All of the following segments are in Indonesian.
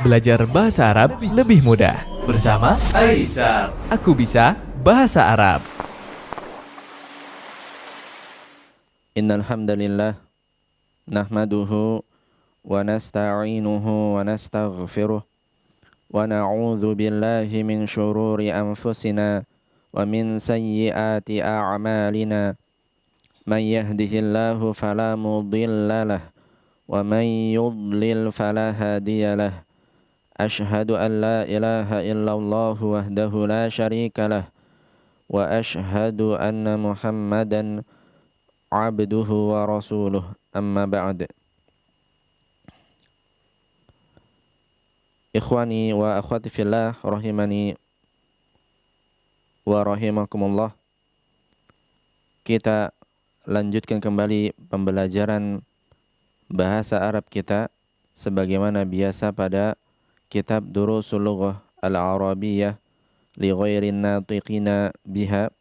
Belajar bahasa Arab lebih mudah. Bersama Aisar. Aku bisa bahasa Arab. Innal hamdalillah nahmaduhu wa nasta'inuhu wa nastaghfiruh wa na'udzu billahi min shururi anfusina wa min sayyiati a'malina. Man yahdihillahu fala mudilla lah wa man yudlil fala hadiya lah. Ashhadu an la ilaha illallah wahdahu la syarika lah wa ashhadu anna Muhammadan abduhu wa rasuluh. Amma ba'd. Ikhwani wa akhwati fillah rahimani wa rahimakumullah. Kita lanjutkan kembali pembelajaran bahasa Arab kita sebagaimana biasa pada kitab Durusul Lughah Al-Arabiyyah li ghairin natiqina biha,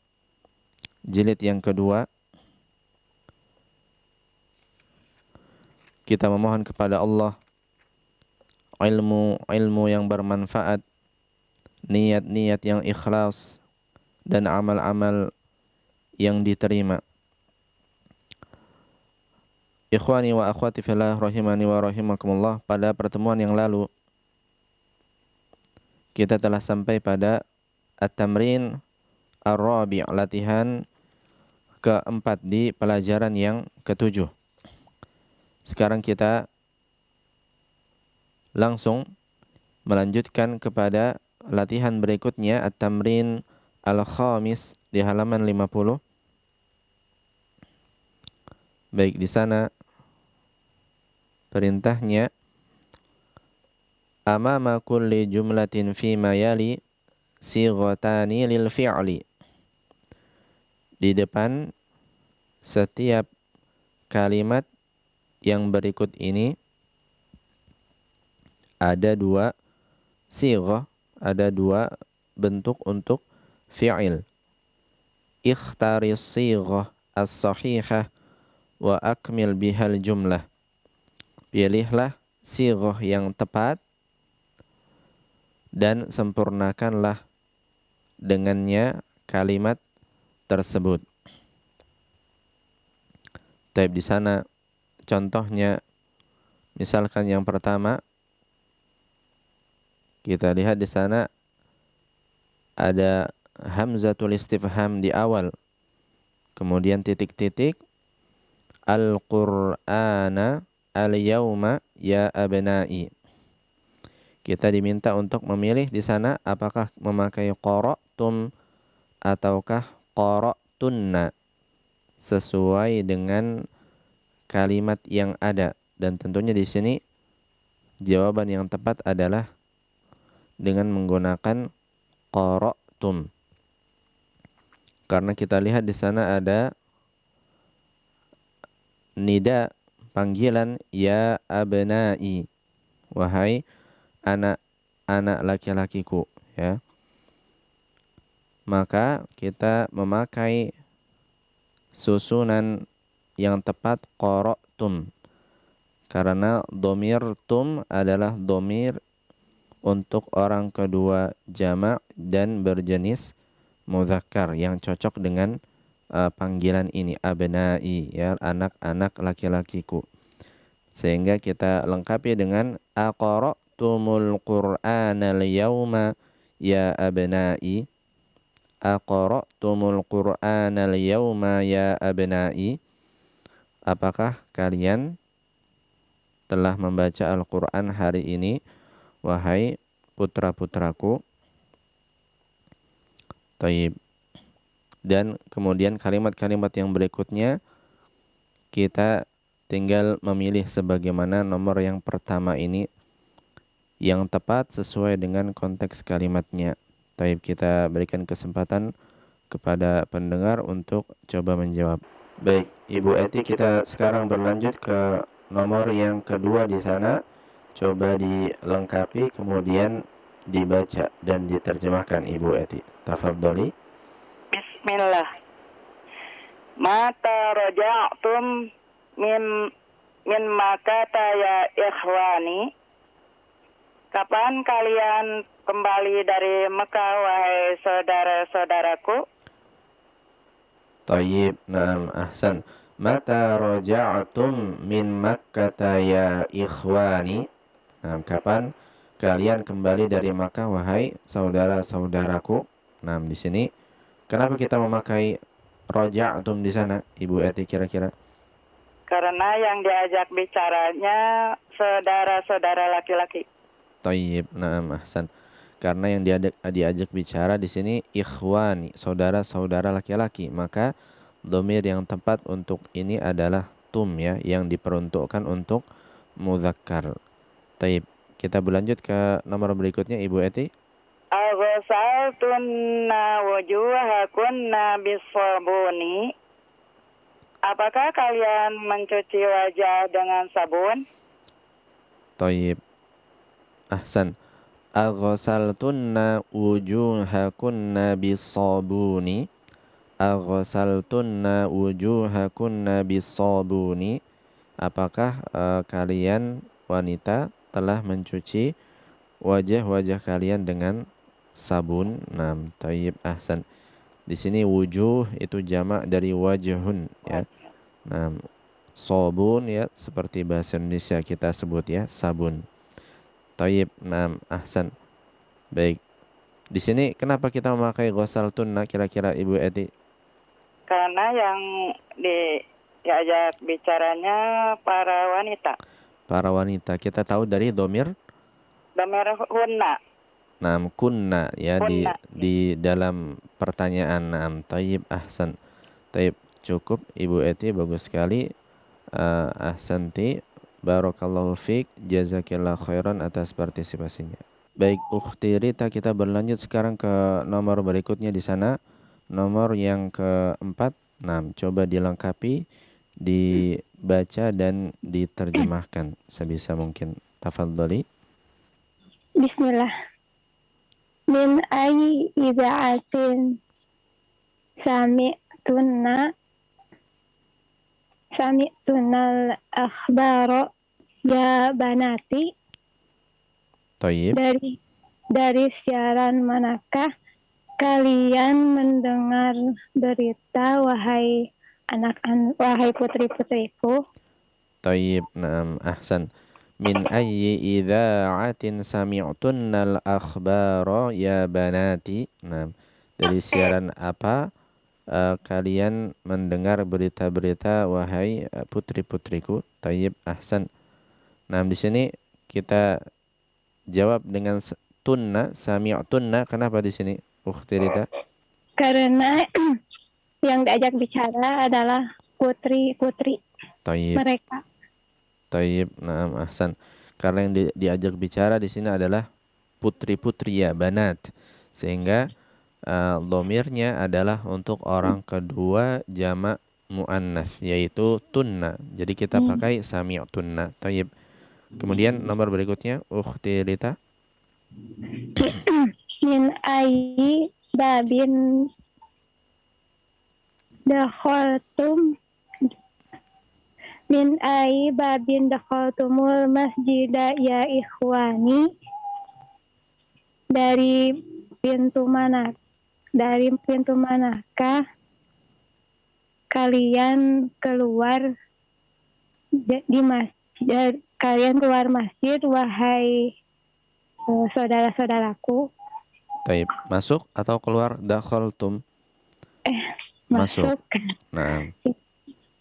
jilid yang kedua. Kita memohon kepada Allah ilmu yang bermanfaat, niat-niat yang ikhlas, dan amal-amal yang diterima. Ikhwani wa akhwati fillah rahimani wa rahimakumullah, pada pertemuan yang lalu kita telah sampai pada at-tamrin ar-rabi', latihan keempat di pelajaran yang ketujuh. Sekarang kita langsung melanjutkan kepada latihan berikutnya, at-tamrin al-khamis di halaman 50. Baik, di sana perintahnya amama kulli jumlatin fima yali sighatani lil fi'li. Di depan setiap kalimat yang berikut ini ada dua sighah, ada dua bentuk untuk fi'il. Ikhtaris sighah as-sahihah wa akmil bihal jumlah. Pilihlah sighah yang tepat dan sempurnakanlah dengannya kalimat tersebut. Taib, di sana contohnya, misalkan yang pertama kita lihat di sana ada hamzatul istifham di awal, kemudian titik-titik, al-Qur'ana al-yawma ya abna'i. Kita diminta untuk memilih di sana apakah memakai qara'tum ataukah qara'tunna sesuai dengan kalimat yang ada. Dan tentunya di sini jawaban yang tepat adalah dengan menggunakan qara'tum. Karena kita lihat di sana ada nida, panggilan ya abna'i, wahai anak-anak laki-lakiku, ya. Maka kita memakai susunan yang tepat qara'tum, karena domir tum adalah domir untuk orang kedua jamak dan berjenis mudzakkar yang cocok dengan panggilan ini, abna'i, ya, anak-anak laki-lakiku. Sehingga kita lengkapi dengan aqra'tumul qur'anal yawma ya abna'i. Aqra'tumul qur'anal yawma ya abna'i. Apakah kalian telah membaca Al-Qur'an hari ini, wahai putra-putraku? Taib. Dan kemudian kalimat-kalimat yang berikutnya kita tinggal memilih sebagaimana nomor yang pertama ini yang tepat sesuai dengan konteks kalimatnya. Taib, kita berikan kesempatan kepada pendengar untuk coba menjawab. Baik, Ibu Eti, kita sekarang berlanjut ke nomor yang kedua di sana. Coba dilengkapi kemudian dibaca dan diterjemahkan, Ibu Eti. Tafadholi. Bismillah. Mata raja'tum min makata ya ikhwani. Kapan kalian kembali dari Mekah, wahai saudara-saudaraku? Tayyib, naam, ahsan. Mata raja'tum min Makkah ya ikhwani. Nah, kapan kalian kembali dari Makkah wahai saudara-saudaraku? Nah, di sini kenapa kita memakai raja'tum di sana, Ibu Eti kira-kira? Karena yang diajak bicaranya saudara-saudara laki-laki. Tayyib, naam, ahsan. Karena yang diajak bicara di sini ikhwani, saudara-saudara laki-laki, maka dhamir yang tepat untuk ini adalah tum ya, yang diperuntukkan untuk mudzakkar. Taib. Kita berlanjut ke nomor berikutnya, Ibu Eti. Aghasaltunna wujuhakunna bisabuni. Apakah kalian mencuci wajah dengan sabun? Taib. Ahsan. Aghasaltunna wujuhakunna bisabuni. Aghasaltunna wujuhakunna bisabuni. Apakah kalian wanita telah mencuci wajah-wajah kalian dengan sabun? Naam, tayyib, ahsan. Di sini wujuh itu jamak dari wajhun ya. Naam, sabun ya seperti bahasa Indonesia kita sebut ya, sabun. Tayyib, naam, ahsan. Baik. Di sini kenapa kita memakai ghusal tunna kira-kira Ibu Eti? Karena yang diajak bicaranya para wanita. Para wanita. Kita tahu dari domir Dhamir hunna. naam kunna ya Kunna. di dalam pertanyaan. Naam, tayyib, ahsan. Tayyib, cukup Ibu Eti, bagus sekali. Ahsanti, barakallahu fiik, jazakillah khairan atas partisipasinya. Baik, Ukhti Rita, kita berlanjut sekarang ke nomor berikutnya di sana. Nomor yang keempat. Nah, coba dilengkapi, dibaca dan diterjemahkan sebisa mungkin. Tafadhali. Bismillah. Min ayyi ida'atin sami'tunal akhbaro ya banati. Thayyib. Dari siaran manakah kalian mendengar berita wahai putri-putriku? Thayyib, naam, ahsan. Min ayyi idza'atin sami'tunnal akhbara ya banati. Nah, dari siaran apa kalian mendengar berita-berita wahai putri-putriku? Tayyib, ahsan. Nah, di sini kita jawab dengan tunna, sami'tunna. Kenapa di sini, Ukhti Rita? Karena yang diajak bicara adalah putri-putri Tayyib. mereka. Tayyib, naam, ahsan. Karena yang diajak bicara di sini adalah putri-putri ya, banat. Sehingga dhamirnya adalah untuk orang kedua jamak muannats, yaitu tunna. Jadi kita pakai sami'tunna. Tayyib. Kemudian nomor berikutnya, Ukhti Rita. Min ayyi babin dakhaltum min ayyi babin dakhaltumul masjida ya ikhwani. Dari pintu manakah kalian keluar di masjid, kalian keluar masjid wahai saudara-saudaraku? Taib. Masuk atau keluar? Dakhaltum. Masuk. Nah,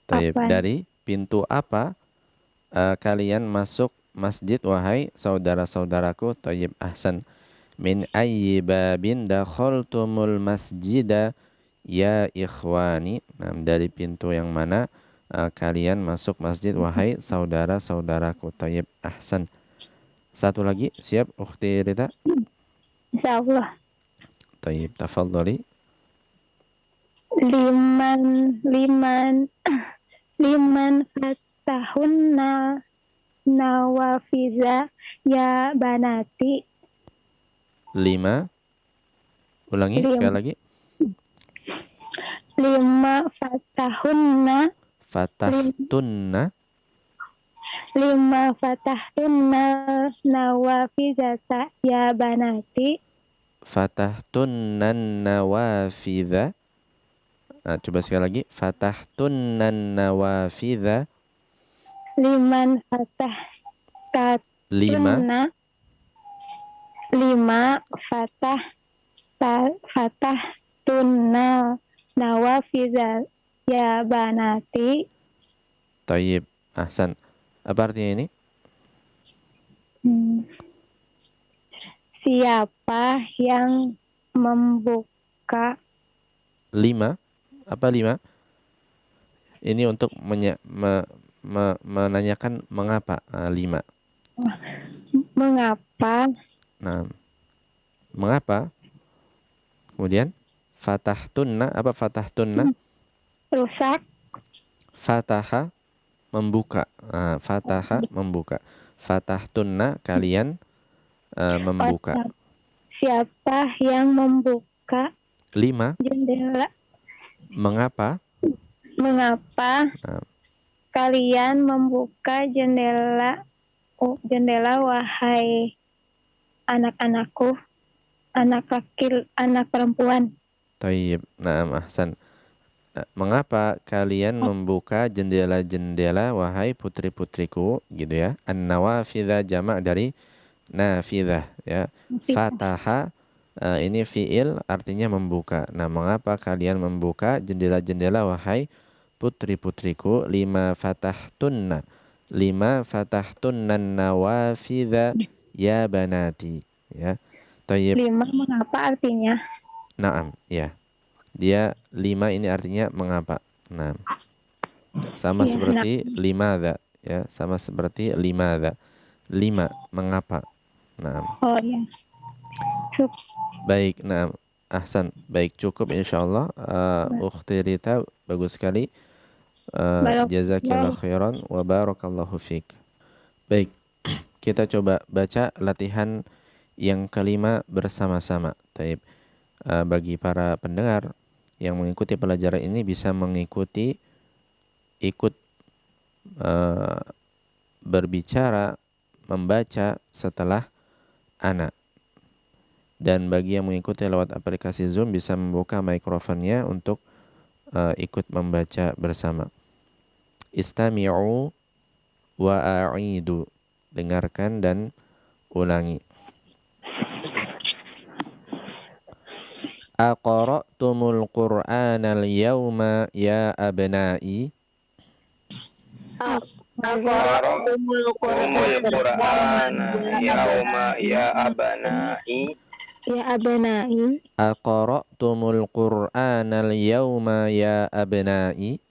taib. Dari pintu apa kalian masuk masjid wahai saudara-saudaraku? Taib, ahsan. Min ayyi babin dakhaltumul masjida ya ikhwani. Nah, dari pintu yang mana kalian masuk masjid wahai saudara-saudaraku? Taib, ahsan. Satu lagi, siap Ukhti Rita? Insyaallah. Taib, tafadhali. Liman fatahunna nawafiza ya banati. 5. Ulangi sekali lagi. 5 fatahunna Lima fatahtunna nawafizata ya banati. Fatahtunnan nawafidha. Nah, coba sekali lagi. Fatahtunnan nawafidha. Liman fatah Lima. katunna. Lima fatah tunna nawafizata ya banati. Tayyib. Ahsan. Apa artinya ini? Siapa yang membuka Lima. Apa lima? Ini untuk menanyakan mengapa. Lima. mengapa Nah, mengapa? Kemudian fatahtunna. Apa fatahtunna? rusak Fataha membuka. Fataha membuka. Fatahtunna kalian membuka. Siapa yang membuka Lima. jendela? Mengapa? Mengapa kalian membuka jendela? Jendela, wahai anak-anakku, anak laki, anak perempuan. Tayyib. Naam, ahsan. Mengapa kalian membuka jendela-jendela wahai putri-putriku, gitu ya. An-nawafidha jamak dari nafidhah, ya. Fataha ini fiil artinya membuka. Nah, mengapa kalian membuka jendela-jendela wahai putri-putriku? Lima fatahtunna nawafidha ya banati, ya. Tayyib. Lima mengapa artinya? Naam, ya. Dia lima ini artinya mengapa. Nah, sama Ya, seperti limadha, ya, sama seperti limadha. Lima, mengapa. Nah, oh ya. baik, nah, ahsan, baik, cukup insyaallah. Ukhti Rita, bagus sekali. Jazakillah khairan wa barakallahu fiik. Baik, kita coba baca latihan yang kelima bersama-sama. Taib. Bagi para pendengar yang mengikuti pelajaran ini bisa mengikuti ikut berbicara, membaca setelah ana. Dan bagi yang mengikuti lewat aplikasi Zoom bisa membuka mikrofonnya untuk ikut membaca bersama. Istami'u wa a'idu. Dengarkan dan ulangi. Aqra'tumul Qur'anal yawma ya abna'i. Aqra'tumul Qur'ana yauma ya abna'i. Ya abna'i. Aqra'tumul Qur'anal yawma ya abna'i.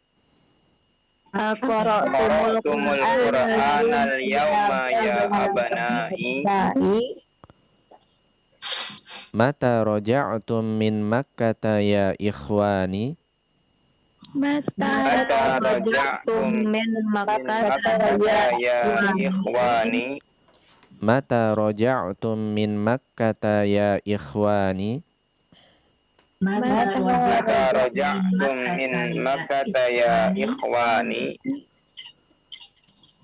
Aqra'tumul Qur'anal yauma ya abna'i. Mata raja'tum min Makkah ya ikhwani. Mata raja'tum min Makkah ya ikhwani. Mata raja'tum min Makkah ya ikhwani. Mata raja'tum min Makkah ya ikhwani.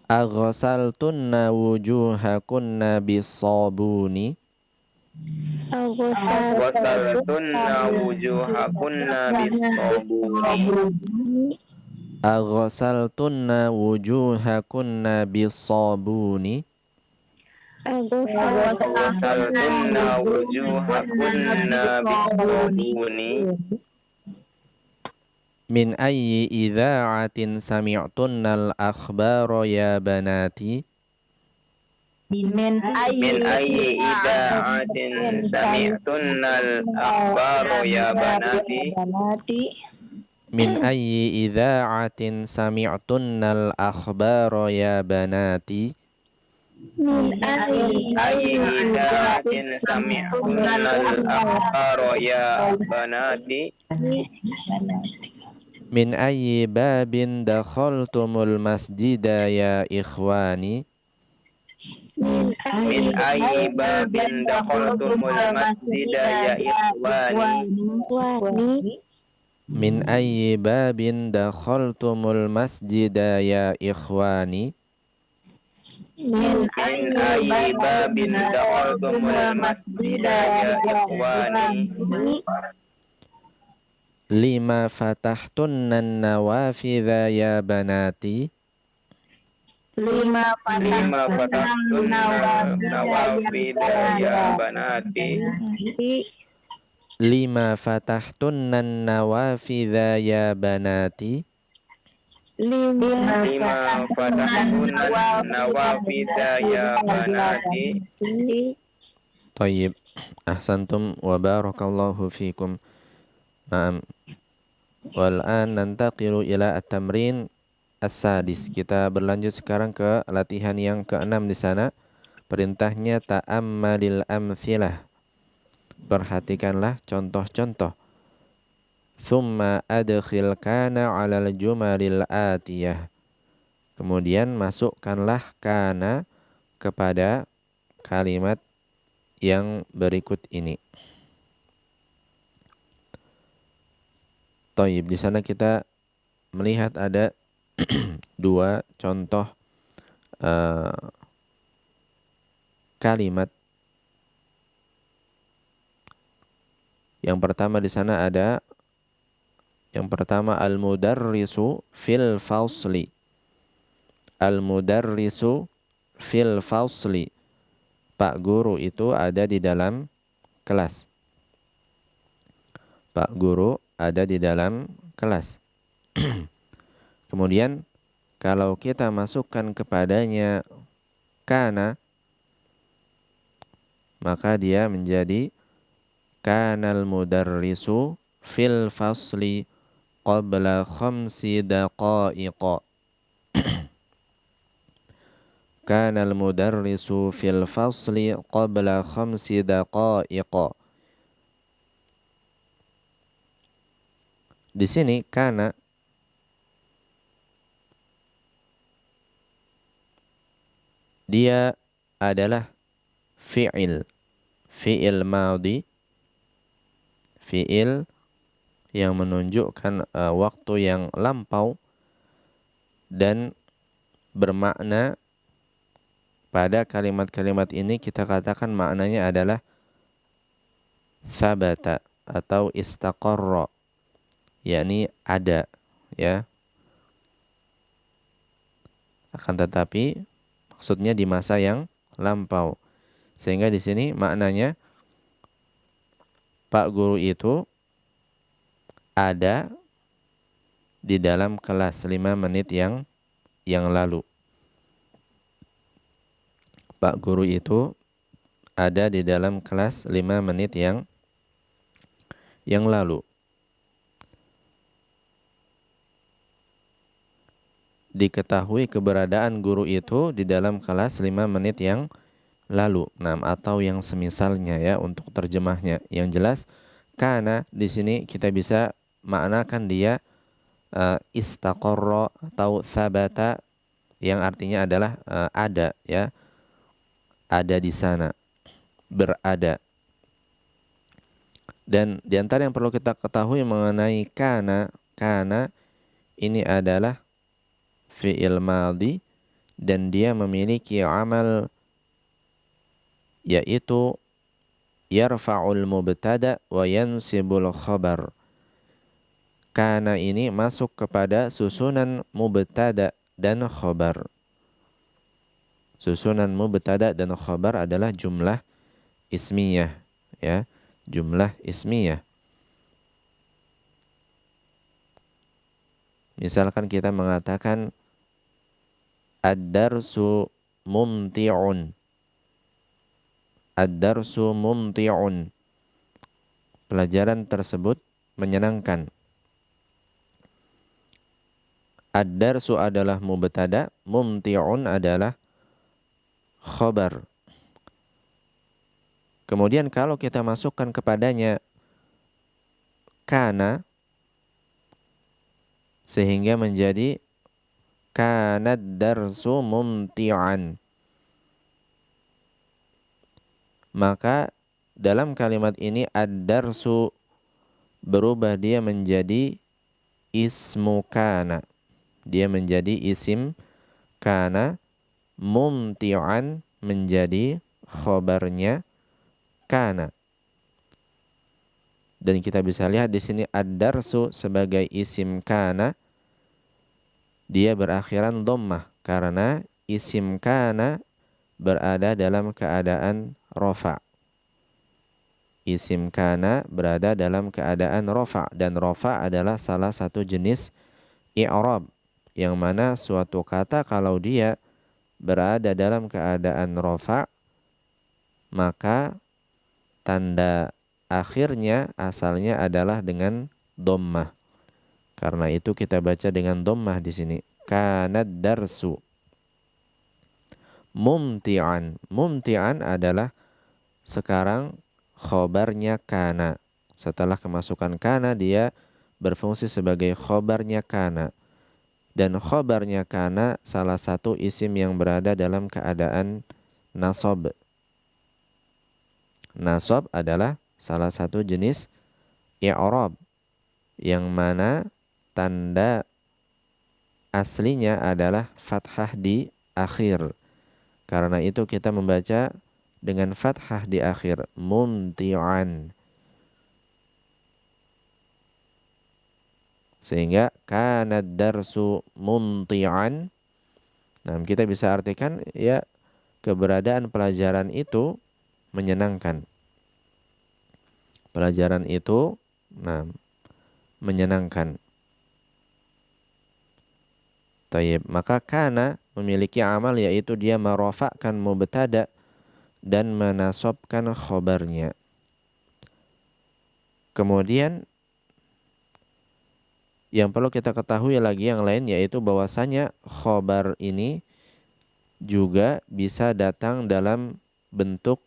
Aghsaltunna wujuhakunna bis-sabuni. Wasaltunna wujuhakunna bis-sabuni. Aghsaltunna wujuhakunna bis-sabuni. Wasaltunna wujuhakunna bis-sabuni. Min ayyi idza'atin sami'tunnal akhbara ya banati. Min ayyi idza'atin sami'tunnal akhbara ya banati. Min ayyi idza'atin sami'tunnal akhbara ya banati. Min ayyi idza'atin sami'tunnal akhbara ya banati. Min ayyi babin dakhaltumul masjida ya ikhwani. Min ayyi babin dakhaltumul masjida ya ikhwani. Min ayyi babin dakhaltumul masjida ya ikhwani. Min ayyi babin dakhaltumul masjida ya ikhwani. Lima fatahtunna nawafidha ya banati. Lima fatahtunna nawafida ya banati. Lima fatahtunna nawafidha ya banati. Lima fatahtunna nawafida ya banati. Tayyib. Ahsantum wa barakallahu fikum. Naam. Wal'an nantaqilu ila at-tamrin as-sadis. Kita berlanjut sekarang ke latihan yang ke-6 di sana. Perintahnya ta'ammalil amthilah. Perhatikanlah contoh-contoh. Thumma adkhil kana 'alal jumalil atiyah. Kemudian masukkanlah kana kepada kalimat yang berikut ini. Taib, di sana kita melihat ada dua contoh kalimat. Yang pertama di sana ada al-mudarrisu fil fasli. Al-mudarrisu fil fasli. Pak guru itu ada di dalam kelas. Pak guru ada di dalam kelas. Kemudian kalau kita masukkan kepadanya kana, maka dia menjadi kanal mudarrisu fil fasli qabla khamsi daqaiqa. Kanal mudarrisu fil fasli qabla khamsi daqaiqa. Di sini kana dia adalah fi'il madhi, fi'il yang menunjukkan waktu yang lampau dan bermakna pada kalimat-kalimat ini kita katakan maknanya adalah thabata atau istaqarra, yakni ada, ya. Akan tetapi maksudnya di masa yang lampau. Sehingga di sini maknanya Pak guru itu ada di dalam kelas 5 menit yang lalu. Pak guru itu ada di dalam kelas 5 menit yang lalu. Diketahui keberadaan guru itu di dalam kelas 5 menit yang lalu. Nah, atau yang semisalnya, ya, untuk terjemahnya. Yang jelas kana di sini kita bisa maknakan dia istaqarra atau thabata, yang artinya adalah ada, ya. Ada di sana, berada. Dan di antara yang perlu kita ketahui mengenai kana ini adalah fi'il madhi dan dia memiliki amal, yaitu yarfa'ul mubtada wa yansibul khabar. Kana ini masuk kepada susunan mubtada dan khabar. Susunan mubtada dan khabar adalah jumlah ismiyah, ya, jumlah ismiyah. Misalkan kita mengatakan ad-darsu mumti'un. Ad-darsu mumti'un. Pelajaran tersebut menyenangkan. Ad-darsu adalah mubtada, mumti'un adalah khabar. Kemudian kalau kita masukkan kepadanya kana, sehingga menjadi kanad darsu mumti'an, maka dalam kalimat ini ad-darsu berubah, dia menjadi ismu kana. Dia menjadi isim kana mumti'an menjadi khobarnya kana. Dan kita bisa lihat di sini ad-darsu sebagai isim kana, dia berakhiran dhammah karena isim kana berada dalam keadaan rafa'. Isim kana berada dalam keadaan rafa', dan rafa' adalah salah satu jenis i'rab, yang mana suatu kata kalau dia berada dalam keadaan rafa', maka tanda akhirnya asalnya adalah dengan dhammah. Karena itu kita baca dengan dhammah di sini. Kanad darsu mumti'an. Mumti'an adalah sekarang khobarnya kana. Setelah kemasukan kana, dia berfungsi sebagai khobarnya kana. Dan khobarnya kana salah satu isim yang berada dalam keadaan nasab. Nasab adalah salah satu jenis i'rab yang mana tanda aslinya adalah fathah di akhir. Karena itu kita membaca dengan fathah di akhir, mumti'an. Sehingga kana darsu mumti'an. Nah, kita bisa artikan ya keberadaan pelajaran itu menyenangkan. Pelajaran itu menyenangkan. Tayyib, maka kana memiliki amal yaitu dia merofakkan mubtada dan menasobkan khobarnya. Kemudian yang perlu kita ketahui lagi yang lain yaitu bahwasanya khobar ini juga bisa datang dalam bentuk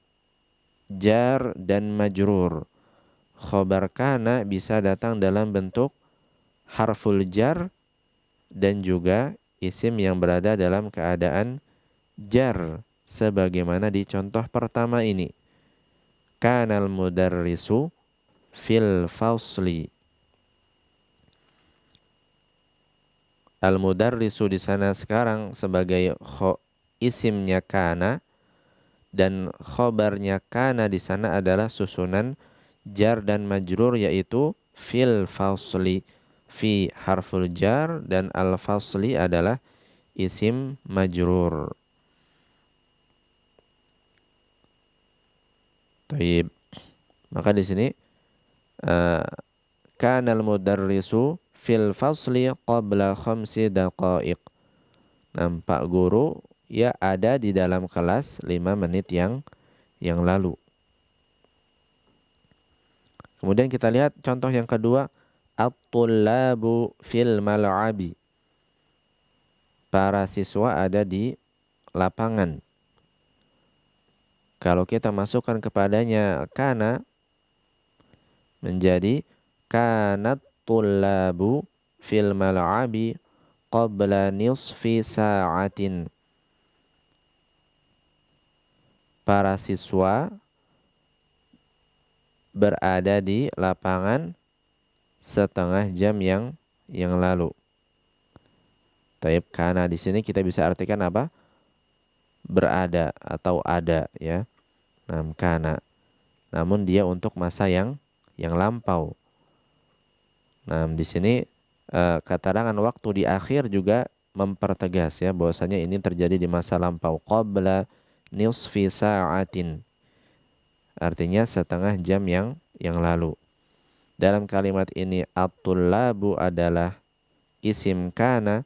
jar dan majrur. Khobar kana bisa datang dalam bentuk harful jar dan juga isim yang berada dalam keadaan jar, sebagaimana di contoh pertama ini. Kanal mudarrisu fil fasli. Al mudarrisu di sana sekarang sebagai isimnya kana, dan khobarnya kana di sana adalah susunan jar dan majrur yaitu fil fasli. Fi harful jar dan al-fasli adalah isim majrur. Taib. Maka di sini kanal mudarrisu fil fasli qabla khamsi daqaiq. Nampak guru ya ada di dalam kelas 5 menit yang lalu. Kemudian kita lihat contoh yang kedua, at-tullabu fil mal'abi. Para siswa ada di lapangan. Kalau kita masukkan kepadanya kana, menjadi kanat tullabu fil mal'abi qabla nisfi sa'atin. Para siswa berada di lapangan setengah jam yang lalu. Taib, kana di sini kita bisa artikan apa? Berada atau ada ya. Kana. Namun dia untuk masa yang lampau. Di sini keterangan waktu di akhir juga mempertegas ya bahwasanya ini terjadi di masa lampau. Qabla nisfi sa'atin. Artinya setengah jam yang lalu. Dalam kalimat ini at-tullabu adalah isim kana,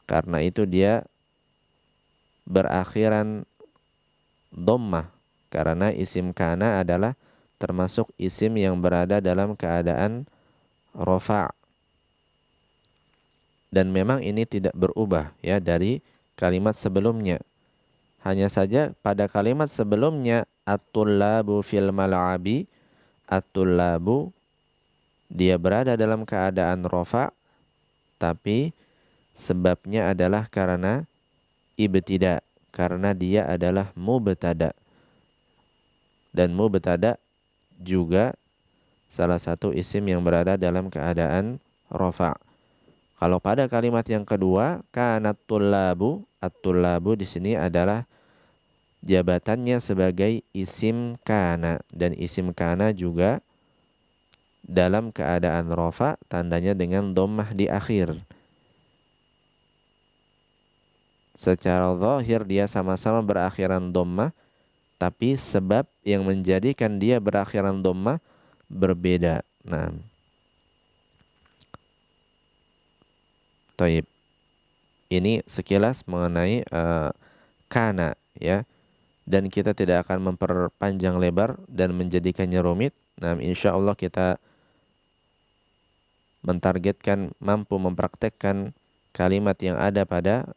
karena itu dia berakhiran dhammah, karena isim kana adalah termasuk isim yang berada dalam keadaan rafa'. Dan memang ini tidak berubah ya dari kalimat sebelumnya. Hanya saja pada kalimat sebelumnya at-tullabu fil mal'abi, at-tullabu dia berada dalam keadaan rafa', tapi sebabnya adalah karena ibtida, karena dia adalah mubtada. Dan mubtada juga salah satu isim yang berada dalam keadaan rafa'. Kalau pada kalimat yang kedua, kanat tullabu, at-tullabu di sini adalah jabatannya sebagai isim kana, dan isim kana juga dalam keadaan rofa, tandanya dengan dhammah di akhir. Secara zahir dia sama-sama berakhiran dhammah, tapi sebab yang menjadikan dia berakhiran dhammah berbeda. Nah, Taib. Ini sekilas mengenai kana ya. Dan kita tidak akan memperpanjang lebar dan menjadikannya rumit. Nah, insya Allah kita mentargetkan mampu mempraktekkan kalimat yang ada pada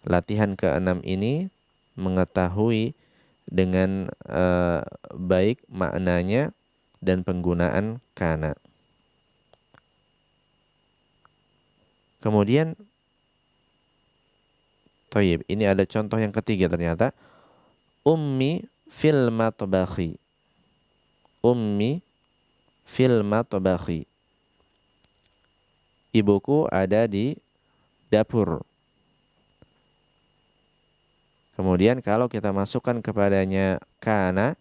latihan ke-6 ini, mengetahui dengan baik maknanya dan penggunaan kana. Kemudian Toyib, ini ada contoh yang ketiga ternyata. Ummi fil matbakhi. Ummi fil matbakhi. Ibuku ada di dapur. Kemudian kalau kita masukkan kepadanya kana,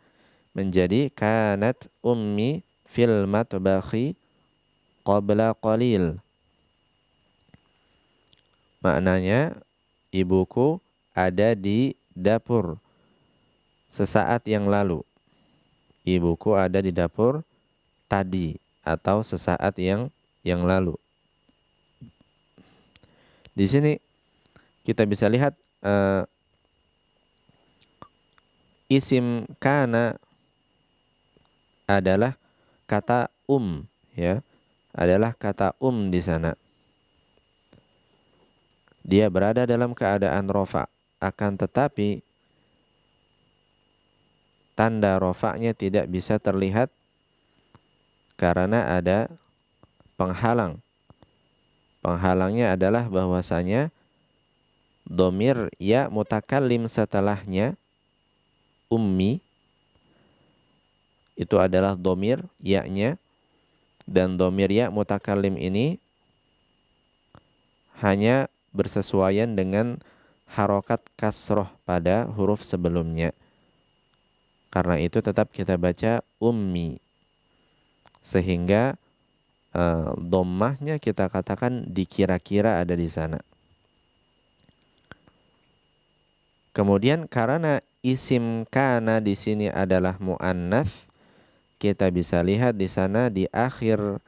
menjadi kanat ummi fil matbakhi qabla qalil. Maknanya, ibuku ada di dapur sesaat yang lalu. Ibuku ada di dapur tadi atau sesaat yang lalu. Di sini kita bisa lihat isim kana adalah kata ya. Adalah kata di sana. Dia berada dalam keadaan rofa, akan tetapi tanda rofa'nya tidak bisa terlihat karena ada penghalang. Penghalangnya adalah bahwasanya dhamir ya mutakallim setelahnya ummi itu adalah dhamir ya-nya, dan dhamir ya mutakallim ini hanya bersesuaian dengan harokat kasroh pada huruf sebelumnya. Karena itu tetap kita baca ummi. Sehingga dhammahnya kita katakan dikira-kira ada di sana. Kemudian karena isim kana di sini adalah muannats, kita bisa lihat di sana di akhir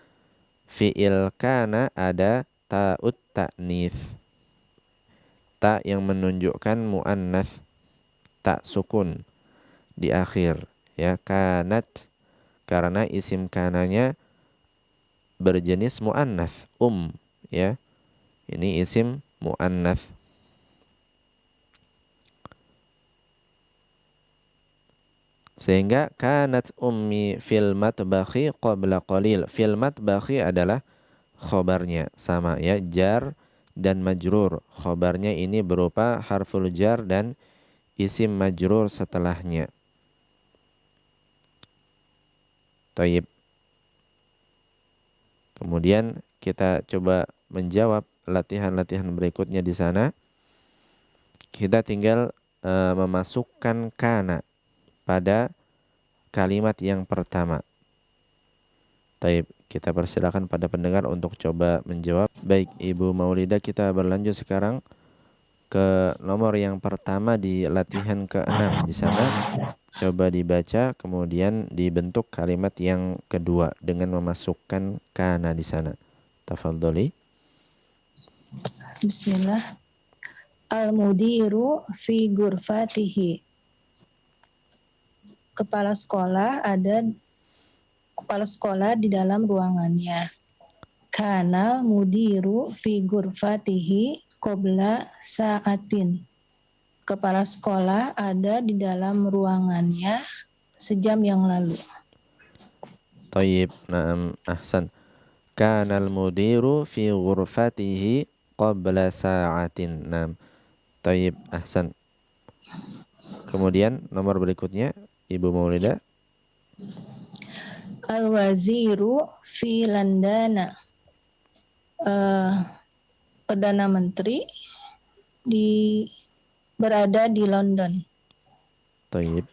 fi'il kana ada ta'ut ta'nits. Ta yang menunjukkan muannats, ta sukun di akhir ya, kanat, karena isim kananya berjenis muannats ya. Ini isim muannats. Sehingga kanat ummi fil matbakhi qabla qalil. Fil matbakhi adalah khobarnya, sama ya, jar dan majrur. Khobarnya ini berupa harful jar dan isim majrur setelahnya. Taib. Kemudian kita coba menjawab latihan-latihan berikutnya di sana. Kita tinggal memasukkan kana pada kalimat yang pertama. Taib. Kita persilakan pada pendengar untuk coba menjawab. Baik, Ibu Maulida, kita berlanjut sekarang ke nomor yang pertama di latihan ke-6 di sana. Coba dibaca, kemudian dibentuk kalimat yang kedua dengan memasukkan kana di sana. Tafadholi. Bismillah. Al-mudiru fi ghurfatihi. Kepala sekolah di dalam ruangannya. Kana mudiru fi ghurfatihi qabla sa'atin. Kepala sekolah ada di dalam ruangannya sejam yang lalu. Tayyib, na'am, ahsan. Kana al-mudiru fi ghurfatihi qabla sa'atin. Na'am. Tayyib, ahsan. Kemudian nomor berikutnya, Ibu Maulida. Al-waziru fi landana. Perdana Menteri berada di London. Taib.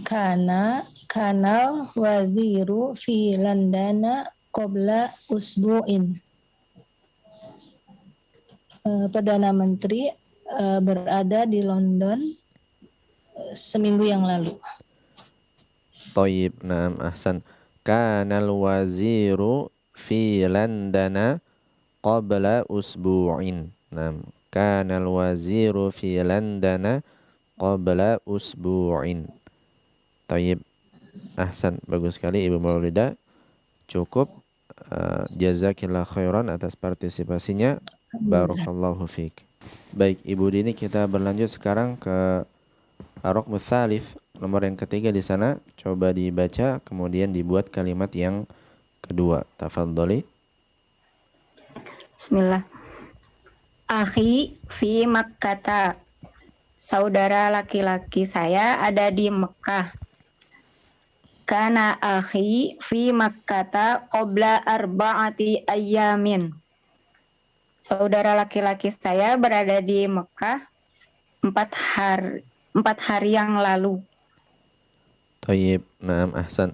Kana waziru fi Londana qabla usbu'in. Perdana Menteri berada di London seminggu yang lalu. Taib. Naam, ahsan. Kanal waziru fi Londana qabla usbu'in. Naam. Kanal waziru fi Londana qabla usbu'in. Taib. Ahsan, bagus sekali Ibu Maulida. Cukup. Jazakillah khairan atas partisipasinya. Barakallahu fiik. Baik, Ibu Dini, kita berlanjut sekarang ke Ar-Raqmu Tsalits, nomor yang ketiga di sana. Coba dibaca, kemudian dibuat kalimat yang kedua. Tafadhali. Bismillah. Akhi fi Makkata. Saudara laki-laki saya ada di Mekah. Kana akhi fi Makkata qabla arba'ati ayyamin. Saudara laki-laki saya berada di Mekah 4 hari yang lalu. Tayyib. Naam, ahsan.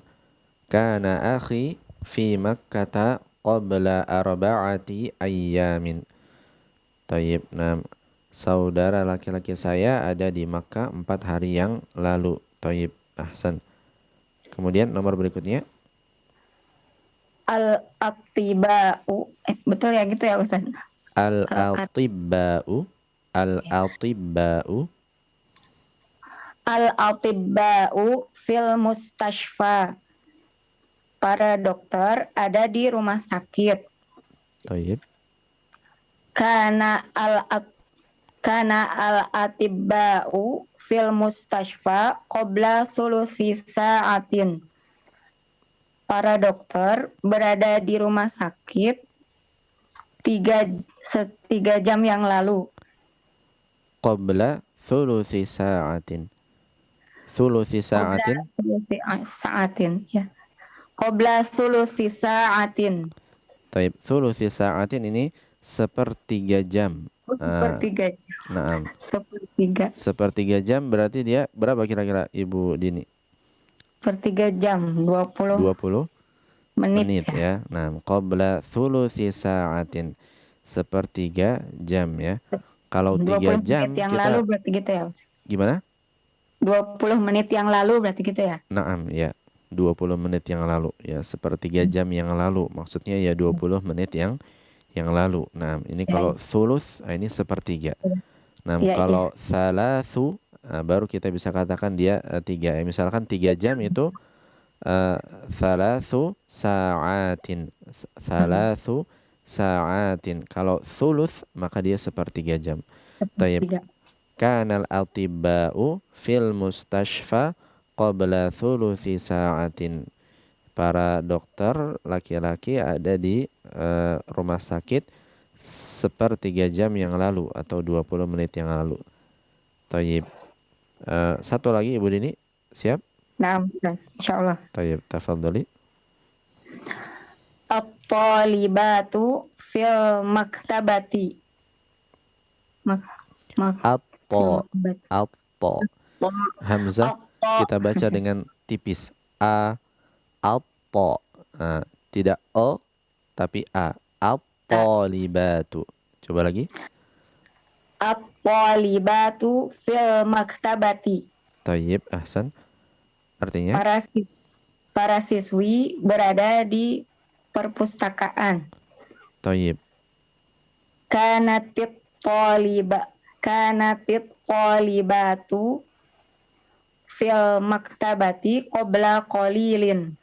Kana akhi fi Makkata qabla arba'ati ayyamin. Tayyib. Naam. Saudara laki-laki saya ada di Makkah 4 hari yang lalu. Tayyib. Ahsan. Kemudian nomor berikutnya. Al-Atibba'u. Betul ya gitu ya Ustaz? Al-Atibba'u. Al-Atibba'u. Al-Atibba'u fil mustashfa. Para dokter ada di rumah sakit. Tayyib. Kana al-atibba'u fil mustashfa qabla thuluthi sa'atin. Para dokter berada di rumah sakit 3 jam yang lalu. Qabla thuluthi sa'atin. Thuluthi sa'atin. Sa'atin, ya. Qabla thuluthi sa'atin. Taib. Thuluthi sa'atin ini sepertiga jam. Sepertiga jam. Naam. Sepertiga jam berarti dia berapa kira-kira Ibu Dini? Sepertiga jam, 20 menit ya. Nah, qabla thuluthi sa'atin. Sepertiga jam ya. Kalau 3 jam menit yang kita lalu berarti gitu ya. Gimana? 20 menit yang lalu berarti gitu ya. Naam, ya. 20 menit yang lalu ya, sepertiga jam yang lalu. Maksudnya ya 20 menit yang lalu. Nah, ini kalau thuluth, ini sepertiga. Nah, kalau thalathu, baru kita bisa katakan dia 3. Misalkan 3 jam itu thalathu sa'atin. Thalathu sa'atin. Kalau thuluth, maka dia sepertiga jam. Tayyib. Kanal atibba'u fil mustashfa qabla thuluthi sa'atin. Para dokter laki-laki ada di rumah sakit sepertiga jam yang lalu atau 20 menit yang lalu. Tayyib. Satu lagi Ibu Dini, siap? Nah, insyaallah. Tayyib, tafadhali. At-talibatu fil maktabati. Atto. Hamzah kita baca dengan tipis. Atto. Tidak o tapi a. At-talibatu. Coba lagi. At-talibatu fil maktabati. Tayyib, ahsan. Artinya? Para siswi berada di perpustakaan. Tayyib. Kanatit talibatu fil maktabati qabla qalilin.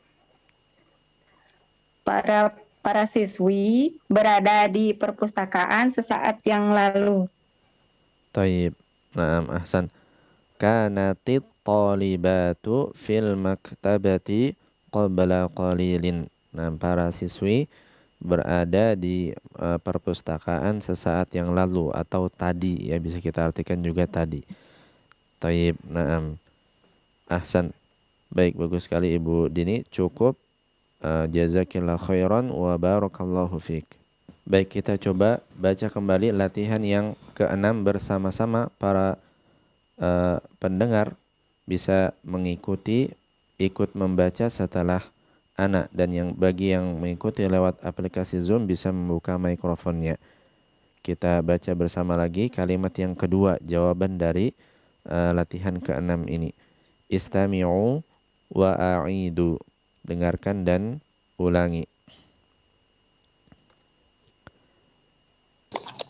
Para siswi berada di perpustakaan sesaat yang lalu. Tayyib. Naam, ahsan. Kanatit talibatu fil maktabati qabla qalilin. Nah, para siswi berada di perpustakaan sesaat yang lalu atau tadi ya, bisa kita artikan juga tadi. Tayyib. Naam. Ahsan. Baik, bagus sekali Ibu Dini. Cukup. Jazakillah khairan wa barakallahu fiik. Baik, kita coba baca kembali latihan yang ke-6 bersama-sama. Para pendengar bisa mengikuti, ikut membaca setelah Ana, dan bagi yang mengikuti lewat aplikasi Zoom bisa membuka mikrofonnya. Kita baca bersama lagi kalimat yang kedua, jawaban dari latihan ke-6 ini. Istami'u wa a'idu. Dengarkan dan ulangi.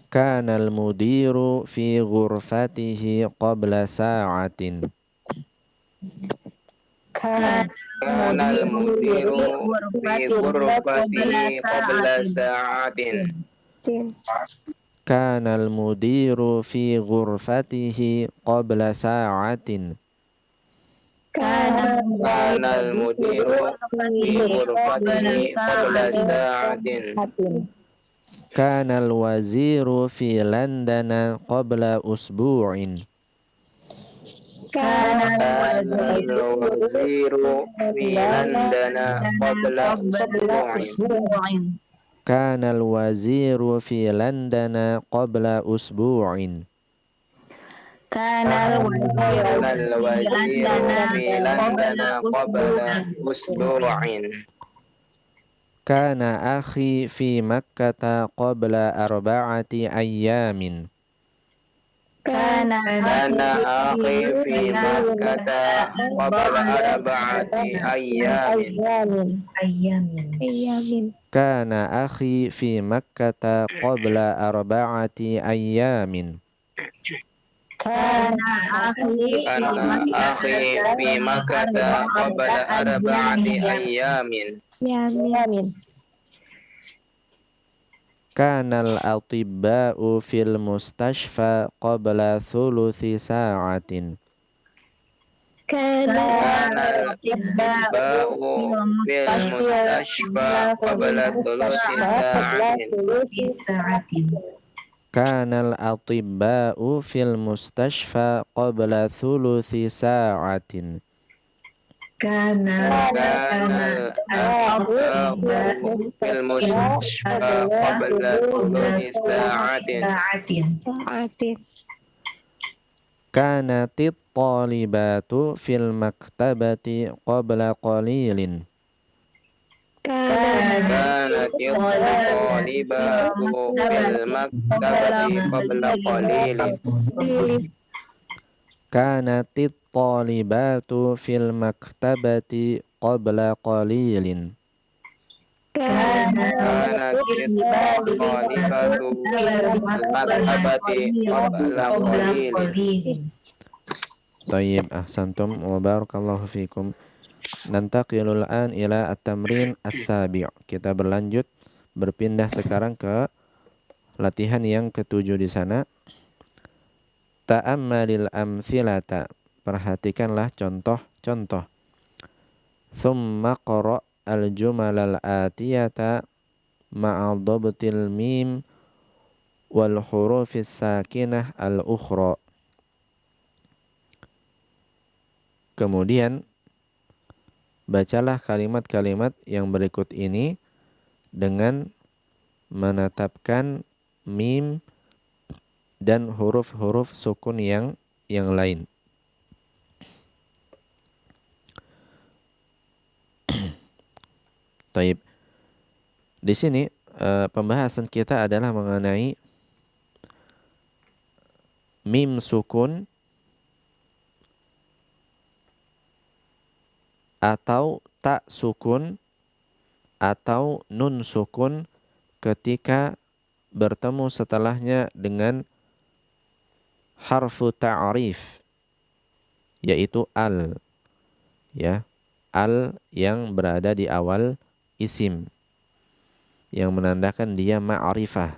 Kanal mudiru fi ghurfatihi qabla sa'atin. Kanal mudiru fi ghurfatihi qabla sa'atin. Kanal mudiru fi ghurfatihi qabla sa'atin. Kanal mudiru fi ghurfatihi qabla sa'atin. Kanal waziru fi London qabla usbu'in. Kanal waziru fi London qabla usbu'in. Kanal waziru fi London qabla usbu'in. Kanal waziru fi London qabla usbu'in. Kana akhi fi Makkah qabla 4 ayyamin. Kana akhi fi Makkah qabla 4 ayyamin. Kana akhi fi Makkah qabla 4 ayyamin. Kana akhi fi Makkah qabla 4 ayyamin. Kanal atibba'u fil mustashfa qabla 3 sa'atin. Kanal atibba'u fil mustashfa qabla 3 sa'atin. Kanal atibba'u fil mustashfa qabla 3 sa'atin. Kanal atibba'u fil mustashfa qabla 3 sa'atin. Kanatit talibatu fil maktabati qabla qalilin. Kanatil talibatu fil maktabati qabla qalilin. Kanatit talibatu fil maktabati qabla qalilin. Kanatil talibatu fil maktabati qabla qalilin. Tayyib, ahsantum wa barakallahu fikum. Nantaqilul an ila at-tamrin as-sabi'. Kita berpindah sekarang ke latihan yang ke-7 di sana. Ta'ammalil amthilata. Perhatikanlah contoh-contoh. Thumma qara' al-jumal al-atiyata ma'a dhabtil mim wal hurufis sakinah al-ukhra. Kemudian bacalah kalimat-kalimat yang berikut ini dengan menetapkan mim dan huruf-huruf sukun yang lain. Taib. Di sini pembahasan kita adalah mengenai mim sukun atau ta sukun atau nun sukun ketika bertemu setelahnya dengan harfu ta'rif, yaitu al, ya, al yang berada di awal isim yang menandakan dia ma'rifah.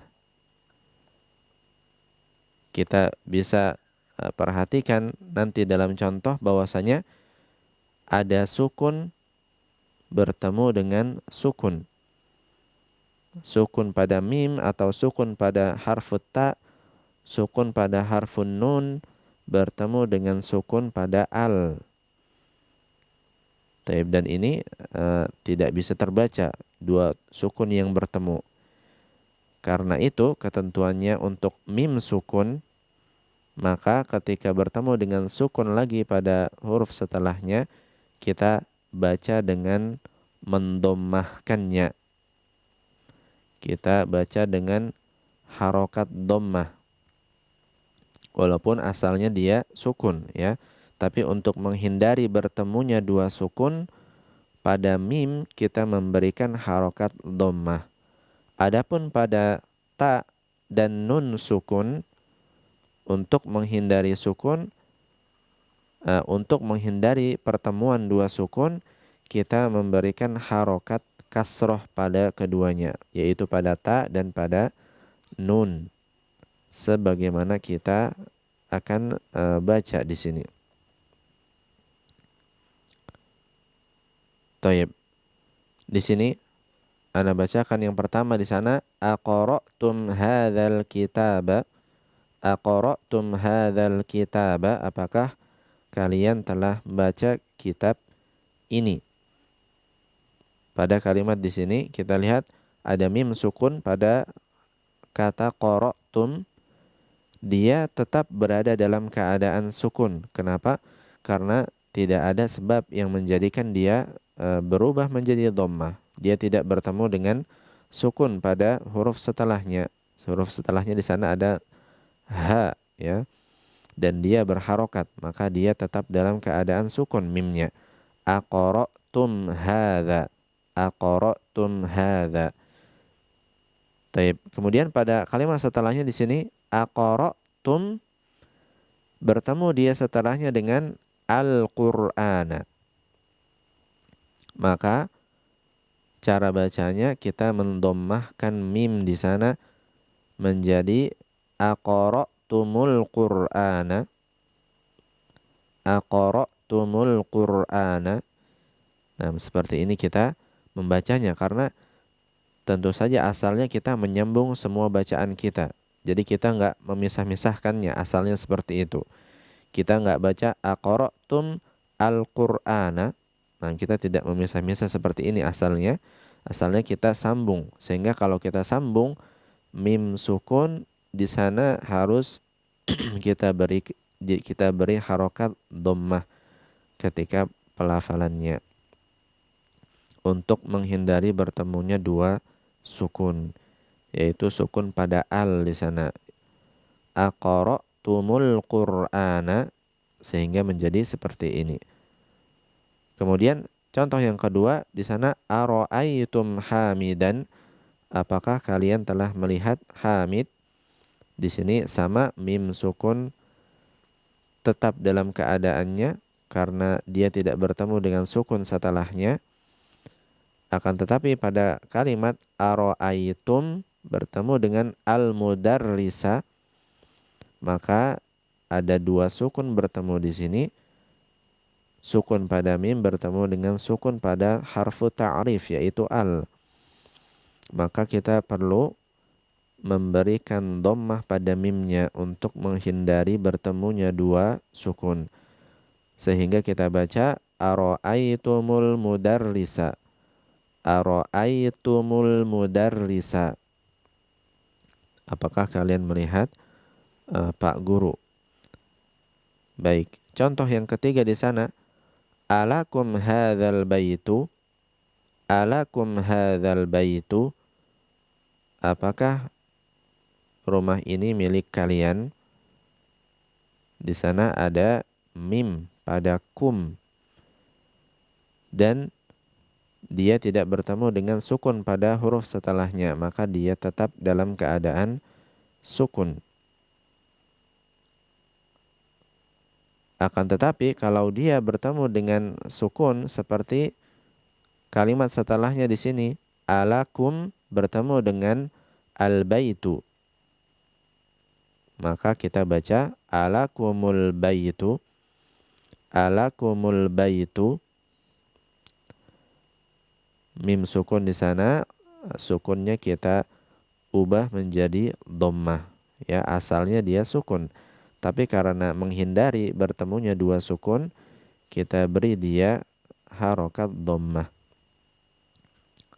Kita bisa perhatikan nanti dalam contoh bahwasanya ada sukun bertemu dengan sukun. Sukun pada mim atau sukun pada harfut ta, sukun pada harfun nun bertemu dengan sukun pada al. Dan ini tidak bisa terbaca dua sukun yang bertemu. Karena itu ketentuannya untuk mim sukun, maka ketika bertemu dengan sukun lagi pada huruf setelahnya, kita baca dengan mendommahkannya. Kita baca dengan harokat dommah. Walaupun asalnya dia sukun ya. Tapi untuk menghindari bertemunya dua sukun, pada mim kita memberikan harokat dommah. Adapun pada ta dan nun sukun, untuk menghindari sukun, untuk menghindari pertemuan dua sukun, kita memberikan harokat kasroh pada keduanya, yaitu pada ta dan pada nun, sebagaimana kita akan baca di sini. Taib. Di sini ana bacakan yang pertama di sana, aqra'tum hadzal kitaba. Aqra'tum hadzal kitaba, apakah kalian telah baca kitab ini? Pada kalimat di sini kita lihat ada mim sukun pada kata qara'tum, dia tetap berada dalam keadaan sukun. Kenapa? Karena tidak ada sebab yang menjadikan dia berubah menjadi dhammah. Dia tidak bertemu dengan sukun pada huruf setelahnya. Huruf setelahnya di sana ada ha ya. Dan dia berharokat, maka dia tetap dalam keadaan sukun mimnya. Aqra'tum hadza. Aqra'tum hadza. Taib. Kemudian pada kalimat setelahnya di sini aqra'tum, bertemu dia setelahnya dengan al-Qur'ana. Maka cara bacanya kita mendommahkan mim di sana menjadi aqra'tumul Qur'ana. Aqra'tumul Qur'ana. Nah, seperti ini kita membacanya, karena tentu saja asalnya kita menyambung semua bacaan kita. Jadi kita enggak memisah-misahkannya, asalnya seperti itu. Kita enggak baca aqra'tum al-Qur'ana. Nah, kita tidak memisah-misah seperti ini asalnya. Asalnya kita sambung. Sehingga kalau kita sambung, mim sukun di sana harus kita beri harokat dhammah ketika pelafalannya, untuk menghindari bertemunya dua sukun, yaitu sukun pada al di sana. Aqra'tumul Qur'ana, sehingga menjadi seperti ini. Kemudian contoh yang kedua di sana ara'aitum hamidan, apakah kalian telah melihat hamid? Di sini sama mim sukun tetap dalam keadaannya karena dia tidak bertemu dengan sukun setelahnya. Akan tetapi pada kalimat ara'aitum bertemu dengan al-mudarrisa, maka ada dua sukun bertemu di sini. Sukun pada mim bertemu dengan sukun pada harfu ta'rif, yaitu al. Maka kita perlu memberikan dhammah pada mimnya untuk menghindari bertemunya dua sukun. Sehingga kita baca ara'aitumul mudarrisa. Ara'aitumul mudarrisa. Apakah kalian melihat Pak Guru? Baik, contoh yang ketiga di sana, alakum hadzal baitu. Alakum hadzal baitu. Apakah rumah ini milik kalian? Di sana ada mim pada kum. Dan dia tidak bertemu dengan sukun pada huruf setelahnya, maka dia tetap dalam keadaan sukun. Akan tetapi kalau dia bertemu dengan sukun seperti kalimat setelahnya di sini, alakum bertemu dengan al-baitu, maka kita baca alakumul baitu. Alakumul baitu. Mim sukun di sana, sukunnya kita ubah menjadi dhammah. Ya, asalnya dia sukun. Tapi karena menghindari bertemunya dua sukun, kita beri dia harokat dhammah.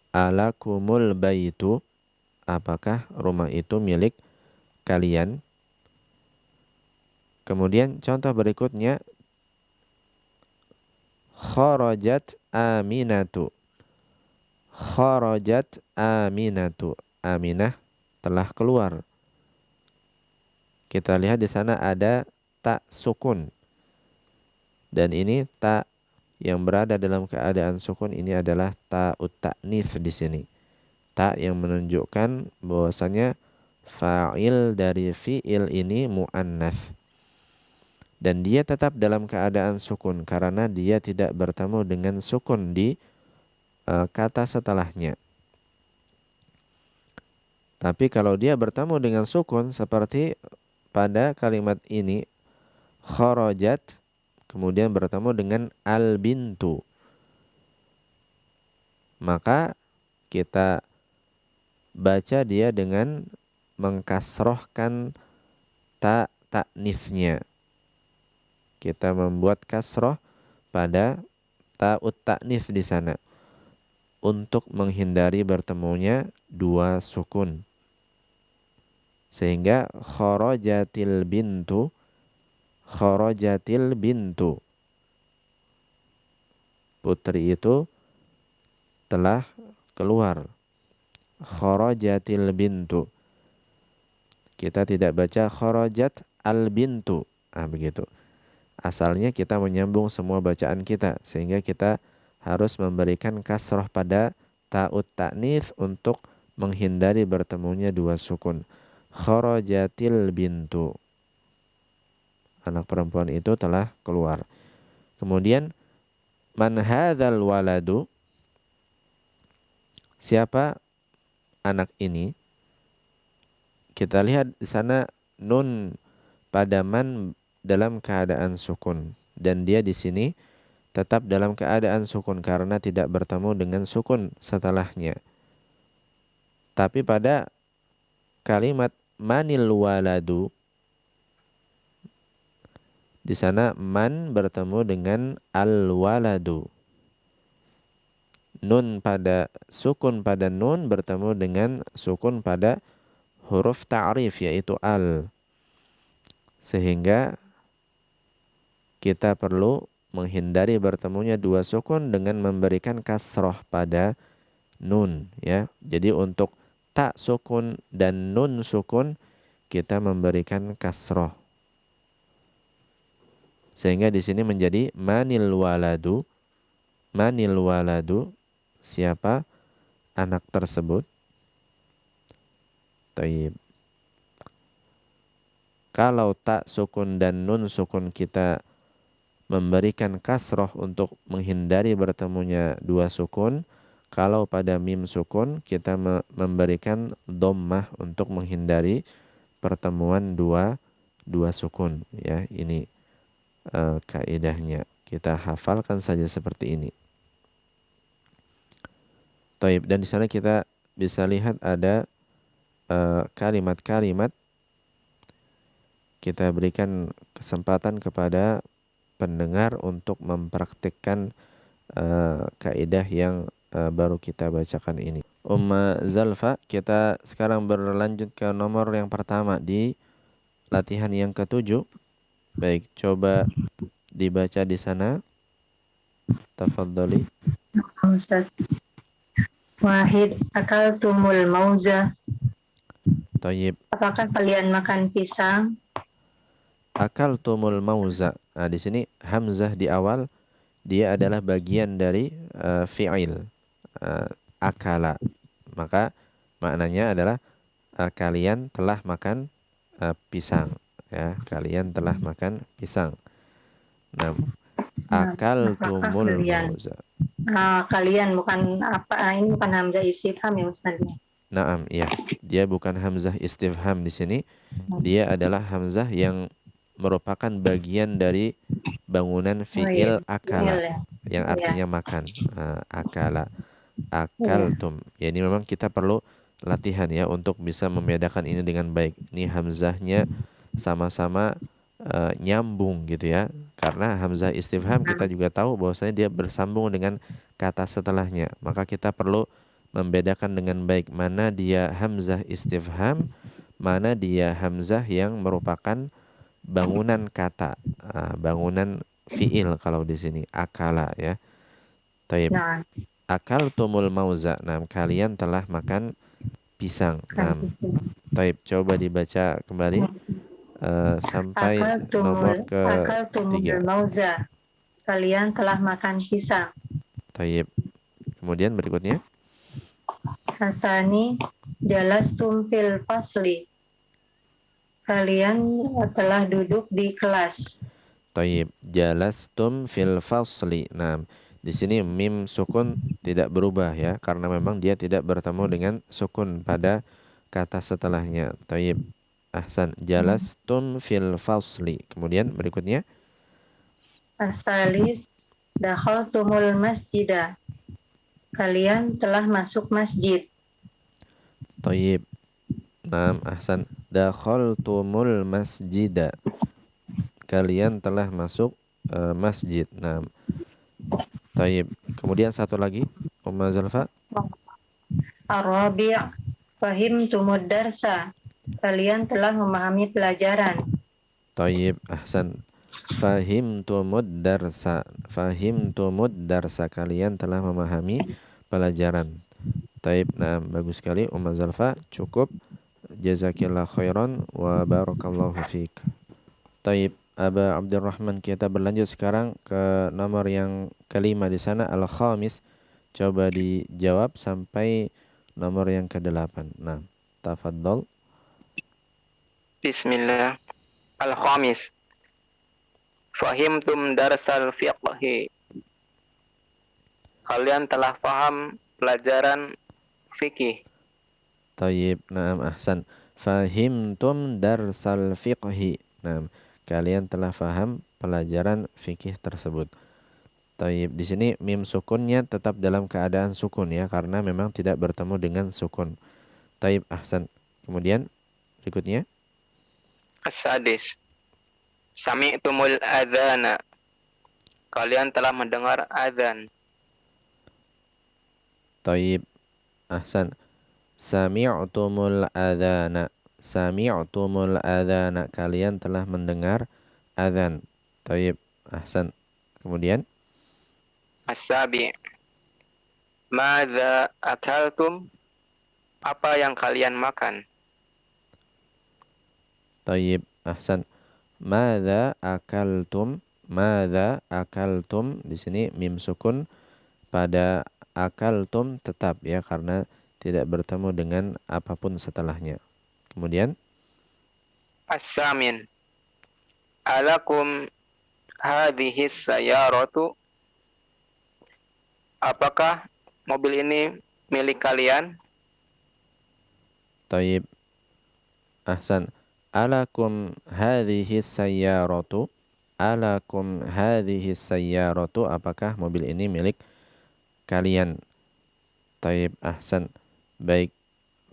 Alakumul baitu. apakah rumah itu milik kalian? Kemudian contoh berikutnya, kharajat Aminatu. Kharajat Aminatu. Aminah telah keluar. Kita lihat di sana ada ta sukun. Dan ini ta yang berada dalam keadaan sukun ini adalah ta'ut ta'nits di sini. Ta yang menunjukkan bahwasanya fa'il dari fi'il ini mu'annats. Dan dia tetap dalam keadaan sukun karena dia tidak bertemu dengan sukun di kata setelahnya. Tapi kalau dia bertemu dengan sukun seperti pada kalimat ini, kharajat, kemudian bertemu dengan al-bintu, maka kita baca dia dengan mengkasrohkan ta ta'nitsnya. Kita membuat kasroh pada ta'ut ta'nits di sana untuk menghindari bertemunya dua sukun. Sehingga kharajatil bintu, kharajatil bintu, putri itu telah keluar. Kharajatil bintu. Kita tidak baca kharajat al bintu. Begitu. Asalnya kita menyambung semua bacaan kita, sehingga kita harus memberikan kasroh pada ta'ut ta'nits untuk menghindari bertemunya dua sukun. Kharajatil bintu. Anak perempuan itu telah keluar. Kemudian man hadzal waladu, siapa anak ini? Kita lihat di sana nun pada man dalam keadaan sukun, dan dia di sini tetap dalam keadaan sukun karena tidak bertemu dengan sukun setelahnya. Tapi pada kalimat manil waladu, di sana man bertemu dengan al waladu. Nun pada sukun pada nun bertemu dengan sukun pada huruf ta'rif yaitu al. Sehingga kita perlu menghindari bertemunya dua sukun dengan memberikan kasroh pada nun, ya. Jadi untuk ta sukun dan nun sukun kita memberikan kasroh. Sehingga di sini menjadi manil waladu. Manil waladu, siapa anak tersebut? Taib. Kalau ta sukun dan nun sukun kita memberikan kasroh untuk menghindari bertemunya dua sukun. Kalau pada mim sukun kita memberikan dhammah untuk menghindari pertemuan dua sukun, ya. Ini kaidahnya. Kita hafalkan saja seperti ini. Taib. Dan di sana kita bisa lihat ada kalimat-kalimat. Kita berikan kesempatan kepada pendengar untuk mempraktikkan kaidah yang baru kita bacakan ini. Umma Zalfa, kita sekarang berlanjut ke nomor yang pertama di latihan yang ke-7. Baik, coba dibaca di sana. Tafadhali. Ustaz. Wahid, akaltumul mauza. Tayyib. Apakah kalian makan pisang? Akaltumul mauza. Nah, di sini hamzah di awal dia adalah bagian dari fi'il akala. Maka maknanya adalah kalian telah makan pisang, ya. Kalian telah makan pisang. Nah, akaltumul mauza. Kalian bukan apa, ini bukan hamzah istifham ya Ustaz. Naam, iya. Dia bukan hamzah istifham di sini. Dia adalah hamzah yang merupakan bagian dari bangunan fi'il akala, yang artinya makan. Akala, akaltum. Ya, ini memang kita perlu latihan ya untuk bisa membedakan ini dengan baik. Ini hamzahnya sama-sama nyambung gitu ya. Karena hamzah istifham kita juga tahu bahwasanya dia bersambung dengan kata setelahnya. Maka kita perlu membedakan dengan baik mana dia hamzah istifham, mana dia hamzah yang merupakan bangunan kata, bangunan fiil kalau di sini akala ya. Taib. Nah, Akal tumul mauza. Nah, kalian telah makan pisang. Nah, taib. Coba dibaca kembali sampai nomor akal tumul ketiga. mauza. Kalian telah makan pisang. Taib. Kemudian berikutnya. Hasani jalastum fil fasli. Kalian telah duduk di kelas. Taib. Jalastum fil fasli. Nah, di sini mim sukun tidak berubah ya, karena memang dia tidak bertemu dengan sukun pada kata setelahnya. Taib. Ahsan. Jalastum fil fasli. Kemudian berikutnya. Asalis dakhaltumul masjidah. Kalian telah masuk masjid. Taib. Naam, ahsan. Dakhaltumul masjida. Kalian telah masuk masjid. Naam. Taib. Kemudian satu lagi, Umma Zalfa. Ar-Rabi' fahimtumud darsa. Kalian telah memahami pelajaran. Taib, ahsan. Fahimtumud darsa. Fahimtumud darsa. Kalian telah memahami pelajaran. Taib, nah bagus sekali Umma Zalfa, cukup. Jazakillah khairan wa barakallahu fiik. Taib, Aba Abdurrahman, kita berlanjut sekarang ke nomor yang kelima di sana, al-khamis. Coba dijawab sampai nomor yang ke-8. Nah, tafadhol. Bismillah. Al-khamis. Fahimtum darsal fiqhi. Kalian telah paham pelajaran fikih. Tayyib, naam, ahsan. Fahimtum darsal fiqhi. Nah, kalian telah faham pelajaran fikih tersebut. Tayyib, di sini mim sukunnya tetap dalam keadaan sukun ya, karena memang tidak bertemu dengan sukun. Tayyib, ahsan. Kemudian berikutnya. As-sadis. Sami'tumul adzana. Kalian telah mendengar azan. Tayyib, ahsan. Sami'tumul adzana. Sami'tumul adzana. Kalian telah mendengar azan. Tayyib, ahsan. Kemudian As-sabi'. Madza akaltum? Apa yang kalian makan? Tayyib, ahsan. Madza akaltum? Madza akaltum? Di sini mim sukun pada akaltum tetap ya, karena tidak bertemu dengan apapun setelahnya. Kemudian As-samin. Alakum hadhihi sayyaratu? Apakah mobil ini milik kalian? Tayyib, ahsan. Alakum hadhihi sayyaratu? Alakum hadhihi sayyaratu? Apakah mobil ini milik kalian? Tayyib, ahsan. Baik,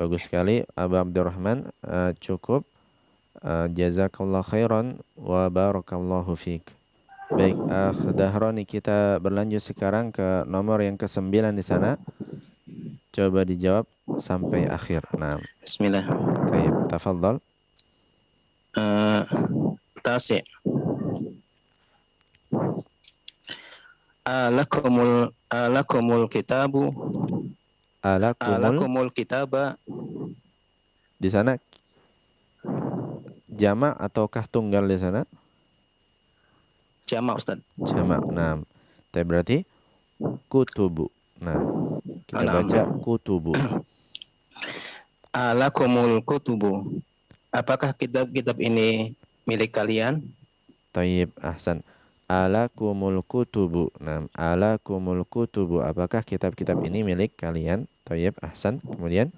bagus sekali Abu Abdurrahman, cukup. Jazakallah khairan wa barakallahu fiik. Baik, Dahroni, kita berlanjut sekarang ke nomor yang ke-9 di sana. Coba dijawab sampai akhir. Nah, Bismillah. Tayyib, tafadhal. Tasi'. Alakumul kitabu. Alakumul kitaba. Di sana jamak ataukah tunggal di sana? Jamak, Ustaz. Jamak. Nah, tapi berarti kutubu. Nah, kita baca kutubu. Alakumul kutubu. Apakah kitab-kitab ini milik kalian? Tayyib, ahsan. Alakumul kutubu. Nah, alakumul kutubu. Apakah kitab-kitab ini milik kalian? Tayyib, ahsan. Kemudian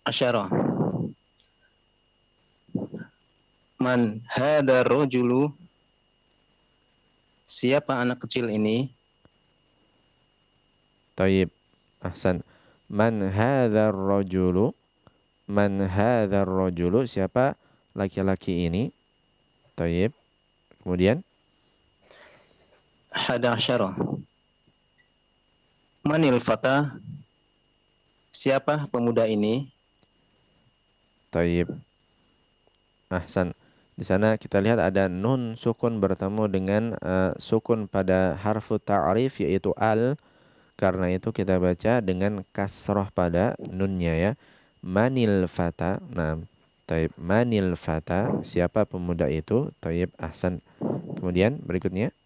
Asyara. Man hadar rajulu? Siapa anak kecil ini? Tayyib, ahsan. Man hadzal rajulu? Man hadzal rajulu? Siapa laki-laki ini? Tayyib. Kemudian Hada asyara. Manil fata? Siapa pemuda ini? Taib. Ahsan. Di sana kita lihat ada nun sukun bertemu dengan sukun pada harfu ta'rif yaitu al. Karena itu kita baca dengan kasroh pada nunnya ya. Manil fata. Nah, taib. Manil fata. Siapa pemuda itu? Taib. Ahsan. Kemudian berikutnya.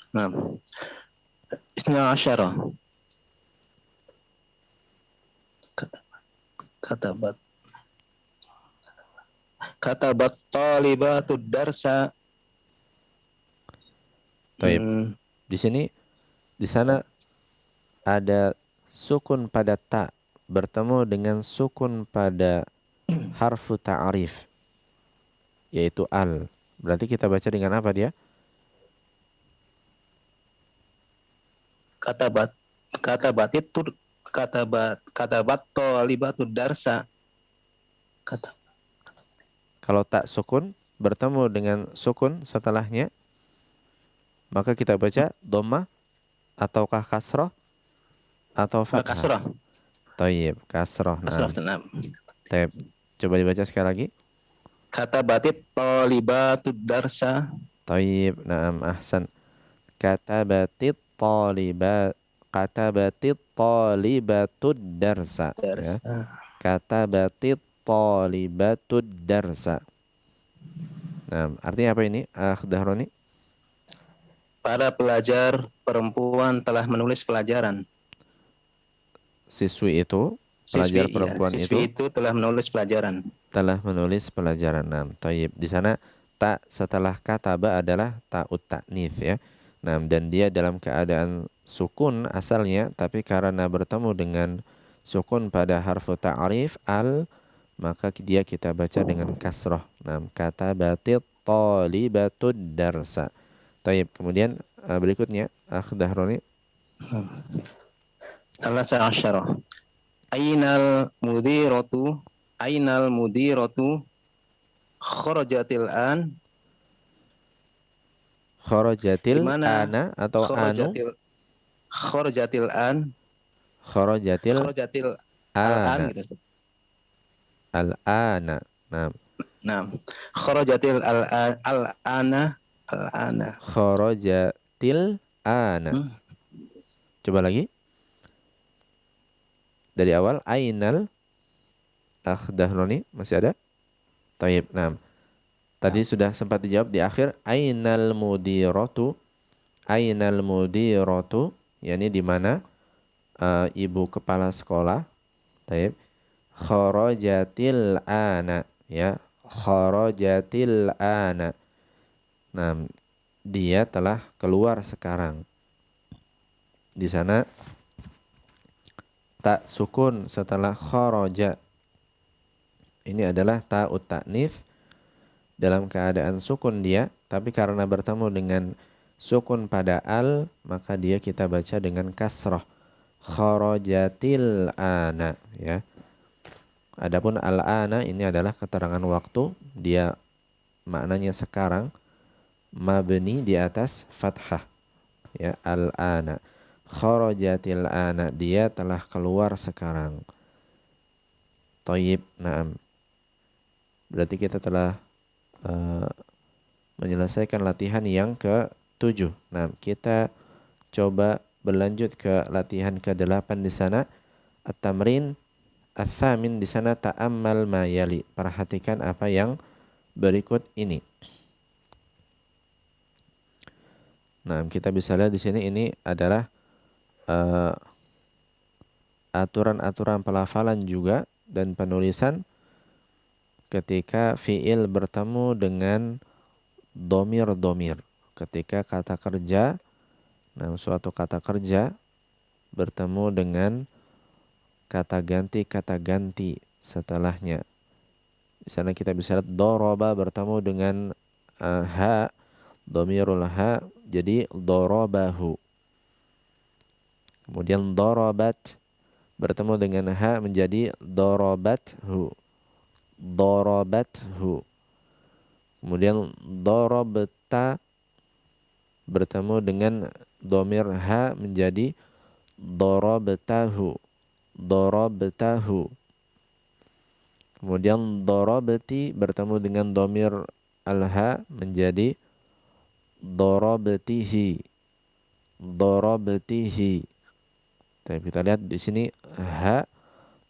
Nah, Isna asyara. Katabat talibatu darsa. Taib. Di sini, di sana ada sukun pada ta bertemu dengan sukun pada harfu ta'rif yaitu al. Berarti kita baca dengan apa dia? Katabat talibatu darsa. Kalau tak sukun bertemu dengan sukun setelahnya, maka kita baca dhamma ataukah kasroh atau fathah? Kasroh. Taib, kasroh. Nah. Taib. Coba dibaca sekali lagi. Katabatit talibatu darsa. Taib, naam, ahsan. Katabatit talibatud darsa. Ya. Katabatit talibatud darsa. Nah, artinya apa ini? Dahroni? Para pelajar perempuan telah menulis pelajaran. Siswi itu, pelajar perempuan siswi itu telah menulis pelajaran. Telah menulis pelajaran. Nah, taib. Di sana ta setelah kataba adalah ta'ut ta'nits ya. Nah, dan dia dalam keadaan sukun asalnya, tapi karena bertemu dengan sukun pada harfu ta'rif al, maka dia kita baca dengan kasroh. Nah, katabatit talibatud darsa. Taib. Kemudian berikutnya Dahroni. Alasa asyara. Ainal mudiratu kharajatil an. Kharajatil ana atau anu? Kharajatil an. Kharajatil an gitu. Al-ana. Nah. Kharajatil al-ana. Kharajatil ana. Coba lagi. Dari awal ainal Dahroni masih ada? Taib. Nah. Tadi sudah sempat dijawab di akhir ainal mudiratu. Ainal mudiratu, yakni di mana ibu kepala sekolah. Taib. Kharajatil ana, ya. Kharajatil ana. Nah, dia telah keluar sekarang. Di sana tak sukun setelah kharaja. Ini adalah ta'ut ta'nits dalam keadaan sukun dia, tapi karena bertemu dengan sukun pada al, maka dia kita baca dengan kasroh. Kharajatil ana, ya. Adapun al-ana ini adalah keterangan waktu, dia maknanya sekarang, mabni di atas fathah, ya, al-ana. Kharajatil ana, dia telah keluar sekarang. Thayyib, na'am. Berarti kita telah menyelesaikan latihan yang ke-7. Nah, kita coba berlanjut ke latihan ke-8 di sana. At-tamrin ats-tsamin di sana ta'ammal ma yali. Perhatikan apa yang berikut ini. Nah, kita bisa lihat di sini ini adalah aturan-aturan pelafalan juga dan penulisan ketika fiil bertemu dengan domir-domir. Ketika kata kerja, nah suatu kata kerja bertemu dengan kata ganti setelahnya. Di sana kita bisa lihat doroba bertemu dengan ha, domirul ha, jadi dorobahu. Kemudian dorobat bertemu dengan ha menjadi dorobathu. Dorobathu. Kemudian dorobta bertemu dengan domir ha menjadi darabtahu, darabtahu. Kemudian darabti bertemu dengan dhamir al-ha menjadi darabtihi, darabtihi. Tapi kita lihat di sini ha,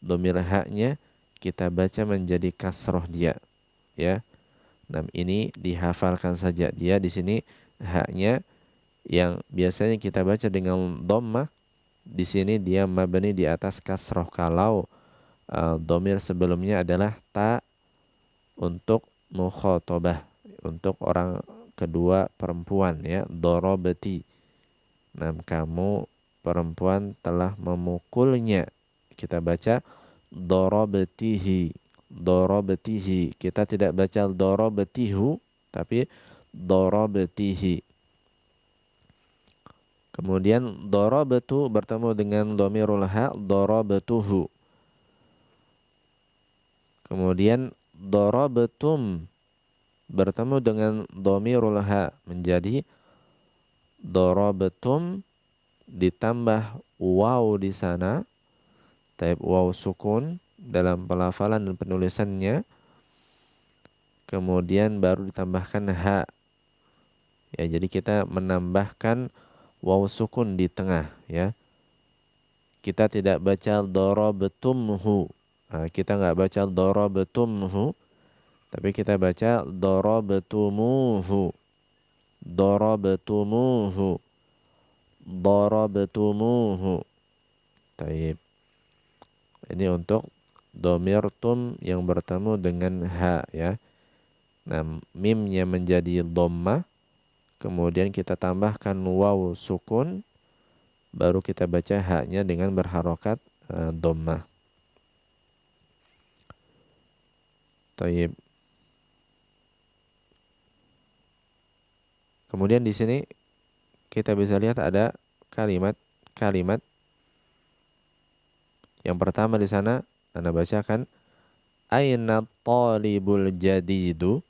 dhamir ha-nya kita baca menjadi kasroh dia, ya. Nah, ini dihafalkan saja. Dia di sini ha-nya yang biasanya kita baca dengan dhammah, di sini dia mabni di atas kasroh. Kalau dhamir sebelumnya adalah ta untuk mukhatabah, untuk orang kedua perempuan, ya, darabati. Nah, kamu perempuan telah memukulnya. Kita baca darabtihi, darabtihi. Kita tidak baca darabtihu, tapi darabtihi. Kemudian darabtu bertemu dengan dhamirul ha, darabtuhu. Kemudian darabtum bertemu dengan dhamirul ha menjadi darabtum ditambah waw di sana, type waw sukun dalam pelafalan dan penulisannya. Kemudian baru ditambahkan ha. Ya, jadi kita menambahkan waw sukun di tengah, ya. Kita tidak baca darabtumhu. Nah, kita nggak baca darabtumhu, tapi kita baca darabtumuhu, darabtumuhu, darabtumuhu. Taib. Ini untuk dhamir tum yang bertemu dengan ha, ya. Nah, mimnya menjadi dhammah, kemudian kita tambahkan waw sukun, baru kita baca ha-nya dengan berharokat dhammah. Taib. Kemudian di sini kita bisa lihat ada kalimat yang pertama di sana Anda bacakan aina talibul jadidu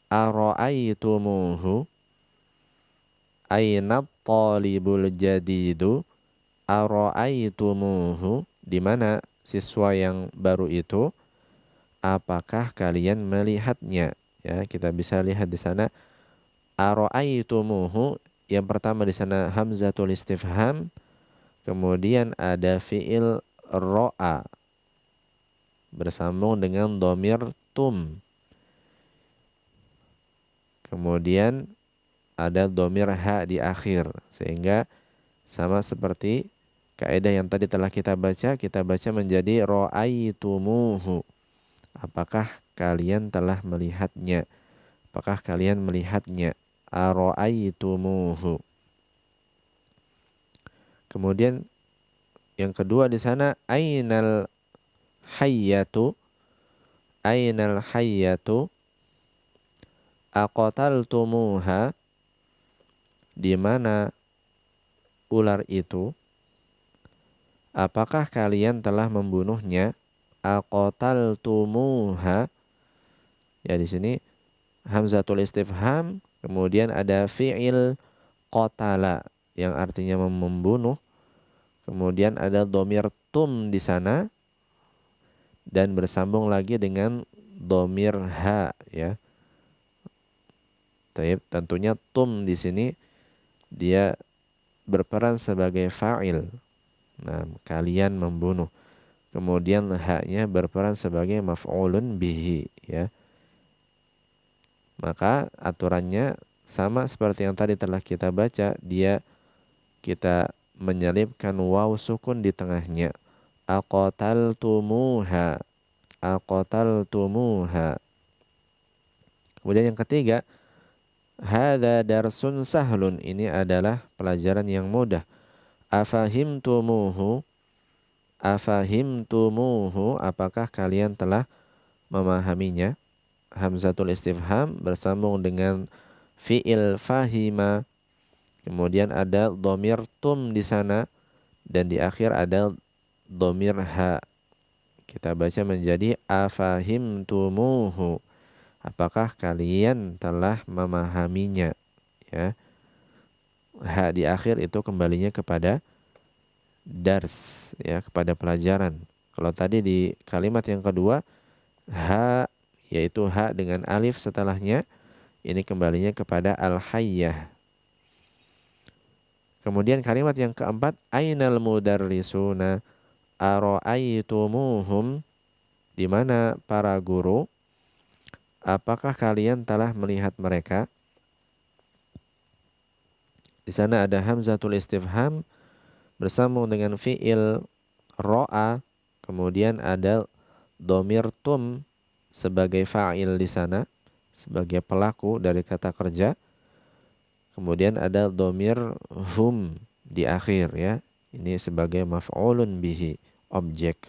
ara'aitumuhu, aina talibul jadidu ara'aitumuhu, di mana siswa yang baru itu, apakah kalian melihatnya? Ya, kita bisa lihat di sana ara'aitumuhu, yang pertama di sana hamzatul istifham, kemudian ada fiil ro'a bersambung dengan dhamir tum. Kemudian ada dhamir ha di akhir, sehingga sama seperti kaidah yang tadi telah kita baca menjadi ra'aitumuhu. Apakah kalian telah melihatnya? Apakah kalian melihatnya? Ara'aitumuhu. Kemudian yang kedua di sana ainal hayyatu, ainal hayyatu aqataltumuha, di mana ular itu, apakah kalian telah membunuhnya? Aqataltumuha. Ya, di sini hamzatul istifham, kemudian ada fi'il qatala yang artinya membunuh, kemudian ada dhamir tum di sana dan bersambung lagi dengan dhamir ha, ya. Tentunya tum di sini dia berperan sebagai fa'il. Nah, kalian membunuh. Kemudian ha-nya berperan sebagai maf'ulun bihi, ya. Maka aturannya sama seperti yang tadi telah kita baca, dia kita menyelipkan waw sukun di tengahnya. Aqataltumuha, aqataltumuha. Kemudian yang ketiga, hadza darsun sahlun, ini adalah pelajaran yang mudah. Afahimtumuhu, afahimtumuhu, apakah kalian telah memahaminya? Hamzatul istifham bersambung dengan fi'il fahima, kemudian ada dhamir tum di sana dan di akhir ada dhamir ha. Kita baca menjadi afahimtumuhu, apakah kalian telah memahaminya, ya. ha di akhir itu kembalinya kepada dars, ya, kepada pelajaran. Kalau tadi di kalimat yang kedua, ha, yaitu ha dengan alif setelahnya, ini kembalinya kepada al-hayyah. Kemudian kalimat yang keempat, ainal mudarrisuna ara'aitumuhum, di mana para guru, apakah kalian telah melihat mereka? Di sana ada hamzatul istifham bersambung dengan fi'il ro'a, kemudian ada dhamir tum sebagai fa'il di sana, sebagai pelaku dari kata kerja. Kemudian ada dhamir hum di akhir, ya. Ini sebagai maf'ulun bihi, objek.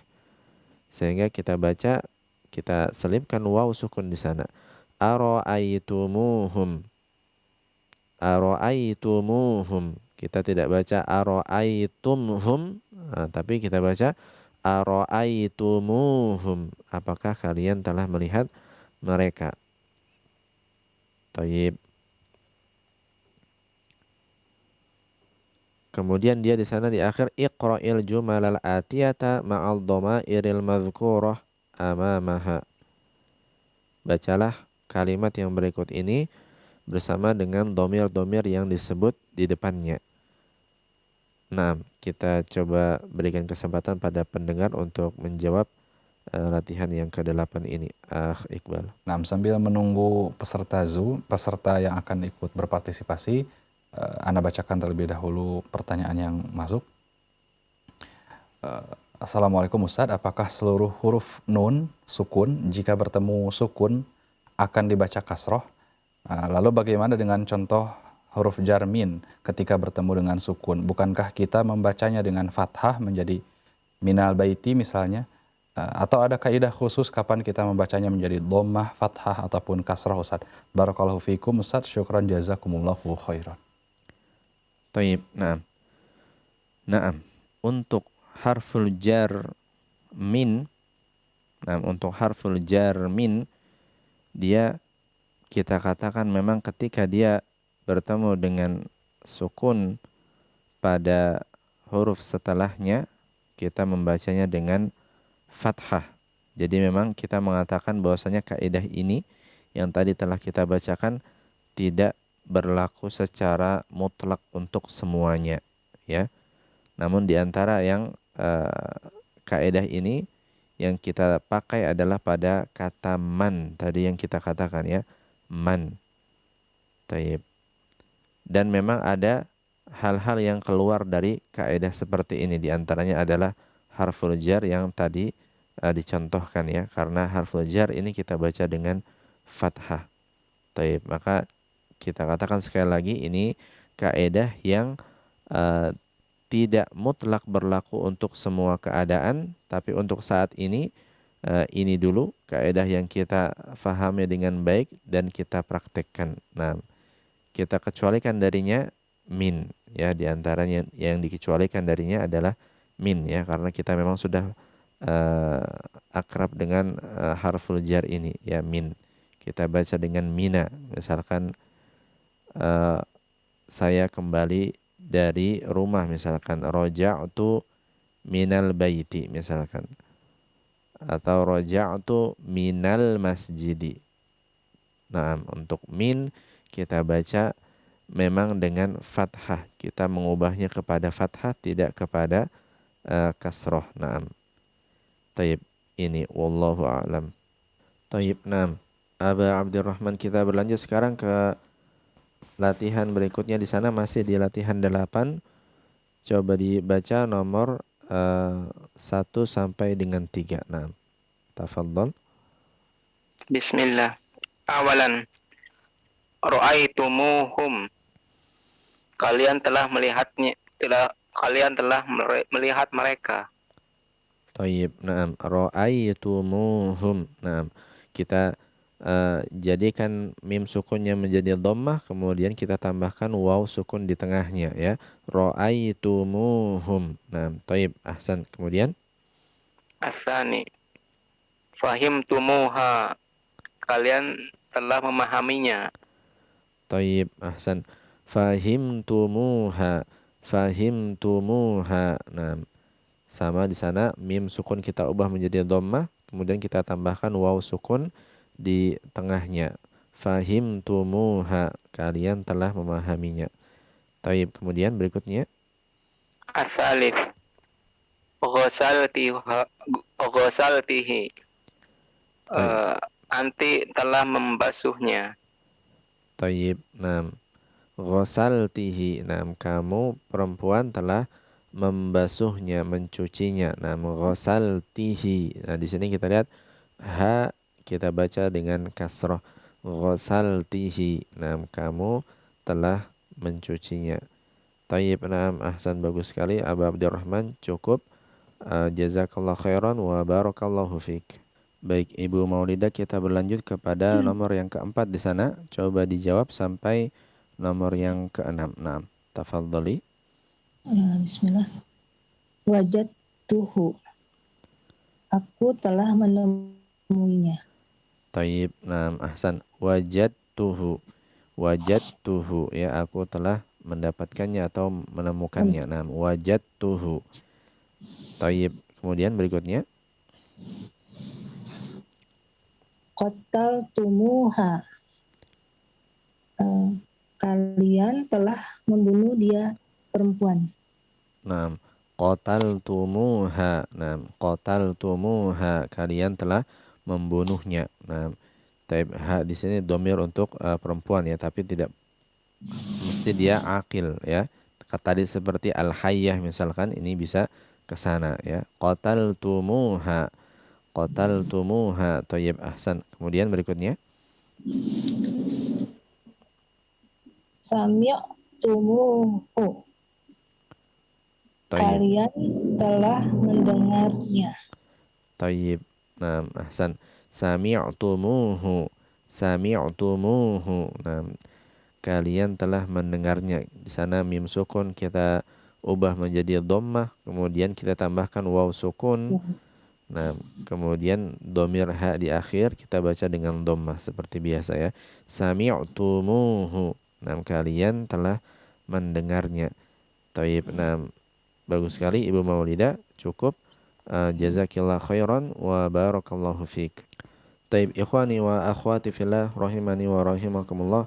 Sehingga kita baca, kita selipkan waw sukun di sana. Ara'aitumuhum. Ara'aitumuhum. Kita tidak baca ara'aitumhum, tapi kita baca ara'aitumuhum. Apakah kalian telah melihat mereka? Tayyib. Kemudian dia di sana di akhir, iqra'il jumalal atiyata ma'al dhamairil madhkurah amamaha. Bacalah kalimat yang berikut ini bersama dengan dhamir-dhamir yang disebut di depannya. Nah, kita coba berikan kesempatan pada pendengar untuk menjawab latihan yang ke-8 ini. Iqbal. Nah, sambil menunggu peserta yang akan ikut berpartisipasi, Anda bacakan terlebih dahulu pertanyaan yang masuk. Assalamualaikum Ustadz, apakah seluruh huruf nun, sukun, jika bertemu sukun akan dibaca kasroh? Lalu bagaimana dengan contoh huruf jar min ketika bertemu dengan sukun? Bukankah kita membacanya dengan fathah menjadi minal baiti misalnya? Atau ada kaidah khusus kapan kita membacanya menjadi dhammah, fathah, ataupun kasroh Ustadz? Barakallahu fikum Ustadz, syukran jazakumullahu khairan. Taib, naam. Naam. Untuk harful jar min, untuk harful jar min, dia kita katakan memang ketika dia bertemu dengan sukun pada huruf setelahnya, kita membacanya dengan fathah. Jadi memang kita mengatakan bahwasanya kaidah ini yang tadi telah kita bacakan tidak berlaku secara mutlak untuk semuanya, ya. Namun di antara yang kaidah ini yang kita pakai adalah pada kata man tadi yang kita katakan, ya, man. Taib. Dan memang ada hal-hal yang keluar dari kaidah seperti ini, di antaranya adalah harful jar yang tadi dicontohkan, ya, karena harful jar ini kita baca dengan fathah. Taib. Maka kita katakan sekali lagi, ini kaidah yang tidak mutlak berlaku untuk semua keadaan, tapi untuk saat ini dulu kaidah yang kita fahami dengan baik dan kita praktekkan. Nah, kita kecualikan darinya min, ya, di antaranya yang dikecualikan darinya adalah min, ya, karena kita memang sudah akrab dengan harful jar ini, ya, min. Kita baca dengan mina, misalkan saya kembali dari rumah, misalkan raja'tu minal baiti, misalkan, atau raja'tu minal masjidi. Nah, untuk min kita baca memang dengan fathah, kita mengubahnya kepada fathah, tidak kepada kasroh. Naam. Taib, ini wallahu a'lam. Taib, naam. Aba Abdurrahman, kita berlanjut sekarang ke latihan berikutnya. Di sana masih di latihan 8. Coba dibaca nomor 1 sampai dengan 3. Nah, tafadhol. Bismillah. Awalan, ra'aitumuhum. Kalian telah melihat mereka. Tayyib, naam. Ra'aitumuhum. Naam. Kita jadikan mim sukunnya menjadi dhammah, kemudian kita tambahkan waw sukun di tengahnya, ya. Ra'aitumuhum. Nah, taib, ahsan. Kemudian Asani, fahimtumuha. Kalian telah memahaminya. taib, ahsan. Fahimtumuha. Fahimtumuha. Nah, sama di sana mim sukun kita ubah menjadi dhammah, kemudian kita tambahkan waw sukun di tengahnya. Fahimtumuha, kalian telah memahaminya. Taib, kemudian berikutnya Asalif. Ghasaltihi. Anti telah membasuhnya. Taib. Nah, ghasaltihi. Nah, kamu perempuan telah membasuhnya, mencucinya. Nah, ghasaltihi. Nah, di sini kita lihat ha kita baca dengan kasrah. Ghasaltihi. Nah, kamu telah mencucinya. Tayyib, naam, ahsan, bagus sekali Aba Abdurrahman, cukup. Jazakallah khairan wa barakallahu fiik. Baik, Ibu Maulidah, kita berlanjut kepada nomor yang keempat di sana. Coba dijawab sampai nomor yang keenam. Naam, tafadhali. Bismillah. Wajadtuhu. Aku telah menemuinya. Tayyib, naam, ahsan. Wajadtuhu. Wajadtuhu, ya, aku telah mendapatkannya atau menemukannya. Naam, wajadtuhu. Tayyib, kemudian berikutnya Qataltumuha. Kalian telah membunuh dia, perempuan. Naam, qataltumuha. Naam, qataltumuha, kalian telah membunuhnya. Naam. Taib, ha di sini domir untuk perempuan ya, tapi tidak mesti dia akil ya. Tadi seperti al-hayyah misalkan, ini bisa ke sana ya. Qataltumuha. Qataltumuha. Tayyib, ahsan. Kemudian berikutnya Sami'tumuhu. Kalian telah mendengarnya. Tayyib. Nah, ahsan. Sami'tumuhu. Sami'tumuhu. Nah, kalian telah mendengarnya. Di sana mim sukun kita ubah menjadi dhammah, kemudian kita tambahkan waw sukun. Nah, kemudian domir ha di akhir kita baca dengan dhammah seperti biasa ya. Sami'tumuhu. Nah, kalian telah mendengarnya. Taib. Nah, bagus sekali Ibu Maulidah, cukup. Jazakillah khairan wa barakallahu fiik. Taib, ikhwani wa akhwati fillah rahimani wa rahimakumullah.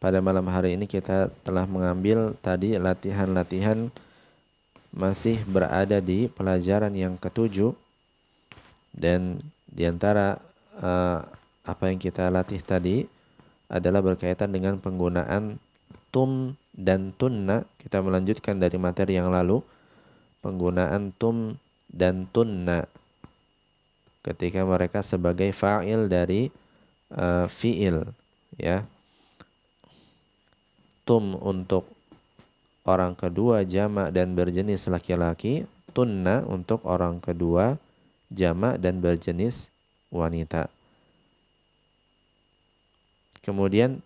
Pada malam hari ini kita telah mengambil tadi latihan-latihan masih berada di pelajaran yang ke-7, dan diantara apa yang kita latih tadi adalah berkaitan dengan penggunaan tum dan tunna. Kita melanjutkan dari materi yang lalu, penggunaan tum dan tunna ketika mereka sebagai fa'il dari fi'il ya. Tum untuk orang kedua jamak dan berjenis laki-laki, tunna untuk orang kedua jamak dan berjenis wanita. Kemudian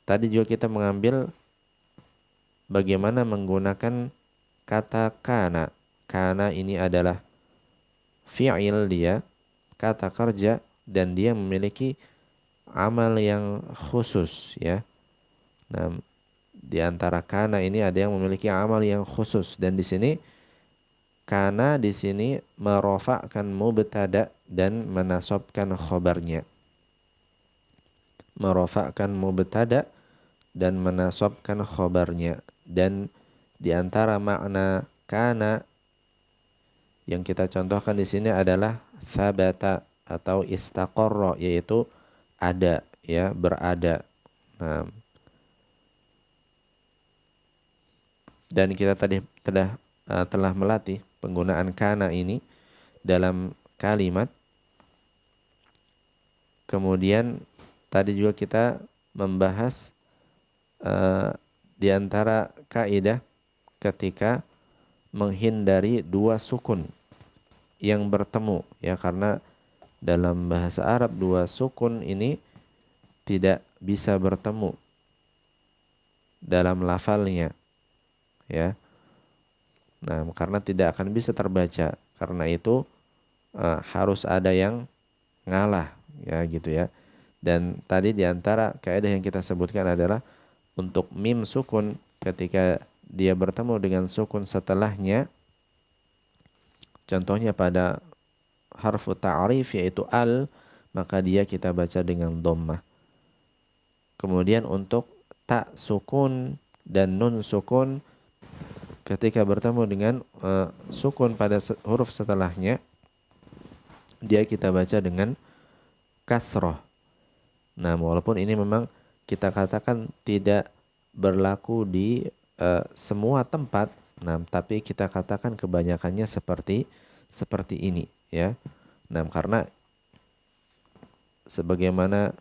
tadi juga kita mengambil bagaimana menggunakan kata kana. Kana ini adalah fi'il dia, kata kerja, dan dia memiliki amal yang khusus ya. Nah, di antara kana ini ada yang memiliki amal yang khusus, dan di sini kana di sini merofakkan mubtada dan menasobkan khobarnya. Merofakkan mubtada dan menasobkan khobarnya. Dan di antara makna kana yang kita contohkan di sini adalah thabata atau istaqarra, yaitu ada ya, berada. Nah, dan kita tadi telah melatih penggunaan kana ini dalam kalimat. Kemudian tadi juga kita membahas di antara kaidah ketika menghindari dua sukun yang bertemu ya, karena dalam bahasa Arab dua sukun ini tidak bisa bertemu dalam lafalnya ya. Nah, karena tidak akan bisa terbaca, karena itu harus ada yang ngalah ya gitu ya. Dan tadi di antara kaidah yang kita sebutkan adalah untuk mim sukun ketika dia bertemu dengan sukun setelahnya, contohnya pada harfu ta'rif yaitu al, maka dia kita baca dengan dhammah. Kemudian untuk ta sukun dan nun sukun ketika bertemu dengan sukun pada huruf setelahnya, dia kita baca dengan kasroh. Nah, walaupun ini memang kita katakan tidak berlaku di semua tempat, nah, tapi kita katakan kebanyakannya seperti ini, ya. Nah, karena sebagaimana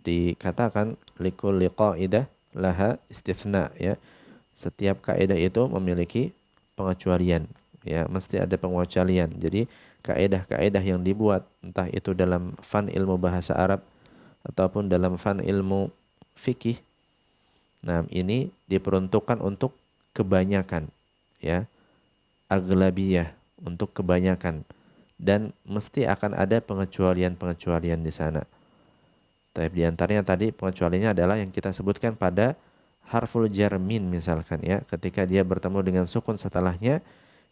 dikatakan likulli qaidah laha istithna, ya. Setiap kaidah itu memiliki pengecualian, ya, mesti ada pengecualian. Jadi kaidah-kaidah yang dibuat entah itu dalam fan ilmu bahasa Arab ataupun dalam fan ilmu fikih, nah ini diperuntukkan untuk kebanyakan, ya, aglabiyah, untuk kebanyakan, dan mesti akan ada pengecualian-pengecualian di sana. Tapi di antaranya tadi pengecualiannya adalah yang kita sebutkan pada harful jar min misalkan, ya, ketika dia bertemu dengan sukun setelahnya,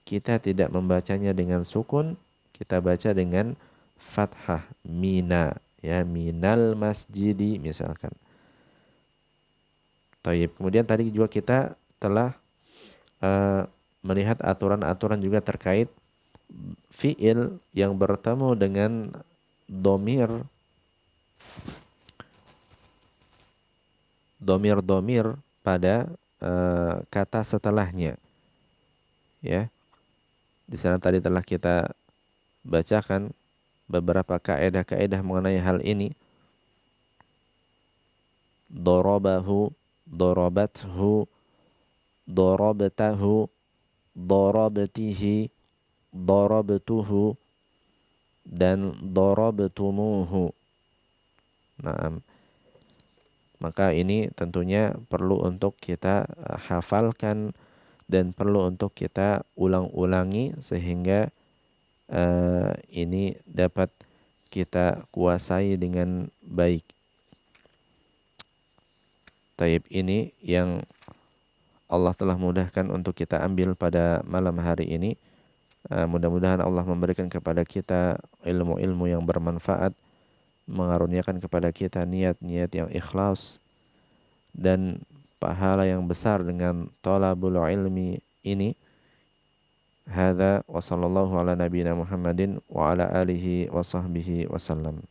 kita tidak membacanya dengan sukun, kita baca dengan fathah mina, ya, minal masjidi misalkan. Taib. Kemudian tadi juga kita telah melihat aturan-aturan juga terkait fiil yang bertemu dengan domir pada kata setelahnya, ya. Di sana tadi telah kita bacakan beberapa kaidah-kaidah mengenai hal ini. Darabahu, darabathu, darabtahu, darabtihi, darabtuhu, dan darabtumuhu. Nah, maka ini tentunya perlu untuk kita hafalkan dan perlu untuk kita ulang-ulangi sehingga ini dapat kita kuasai dengan baik. Taib, ini yang Allah telah mudahkan untuk kita ambil pada malam hari ini. Mudah-mudahan Allah memberikan kepada kita ilmu-ilmu yang bermanfaat, mengaruniakan kepada kita niat-niat yang ikhlas dan pahala yang besar dengan talabul ilmi ini. Hadza wa sallallahu ala nabiyyina Muhammadin wa ala alihi wa sahbihi wasallam.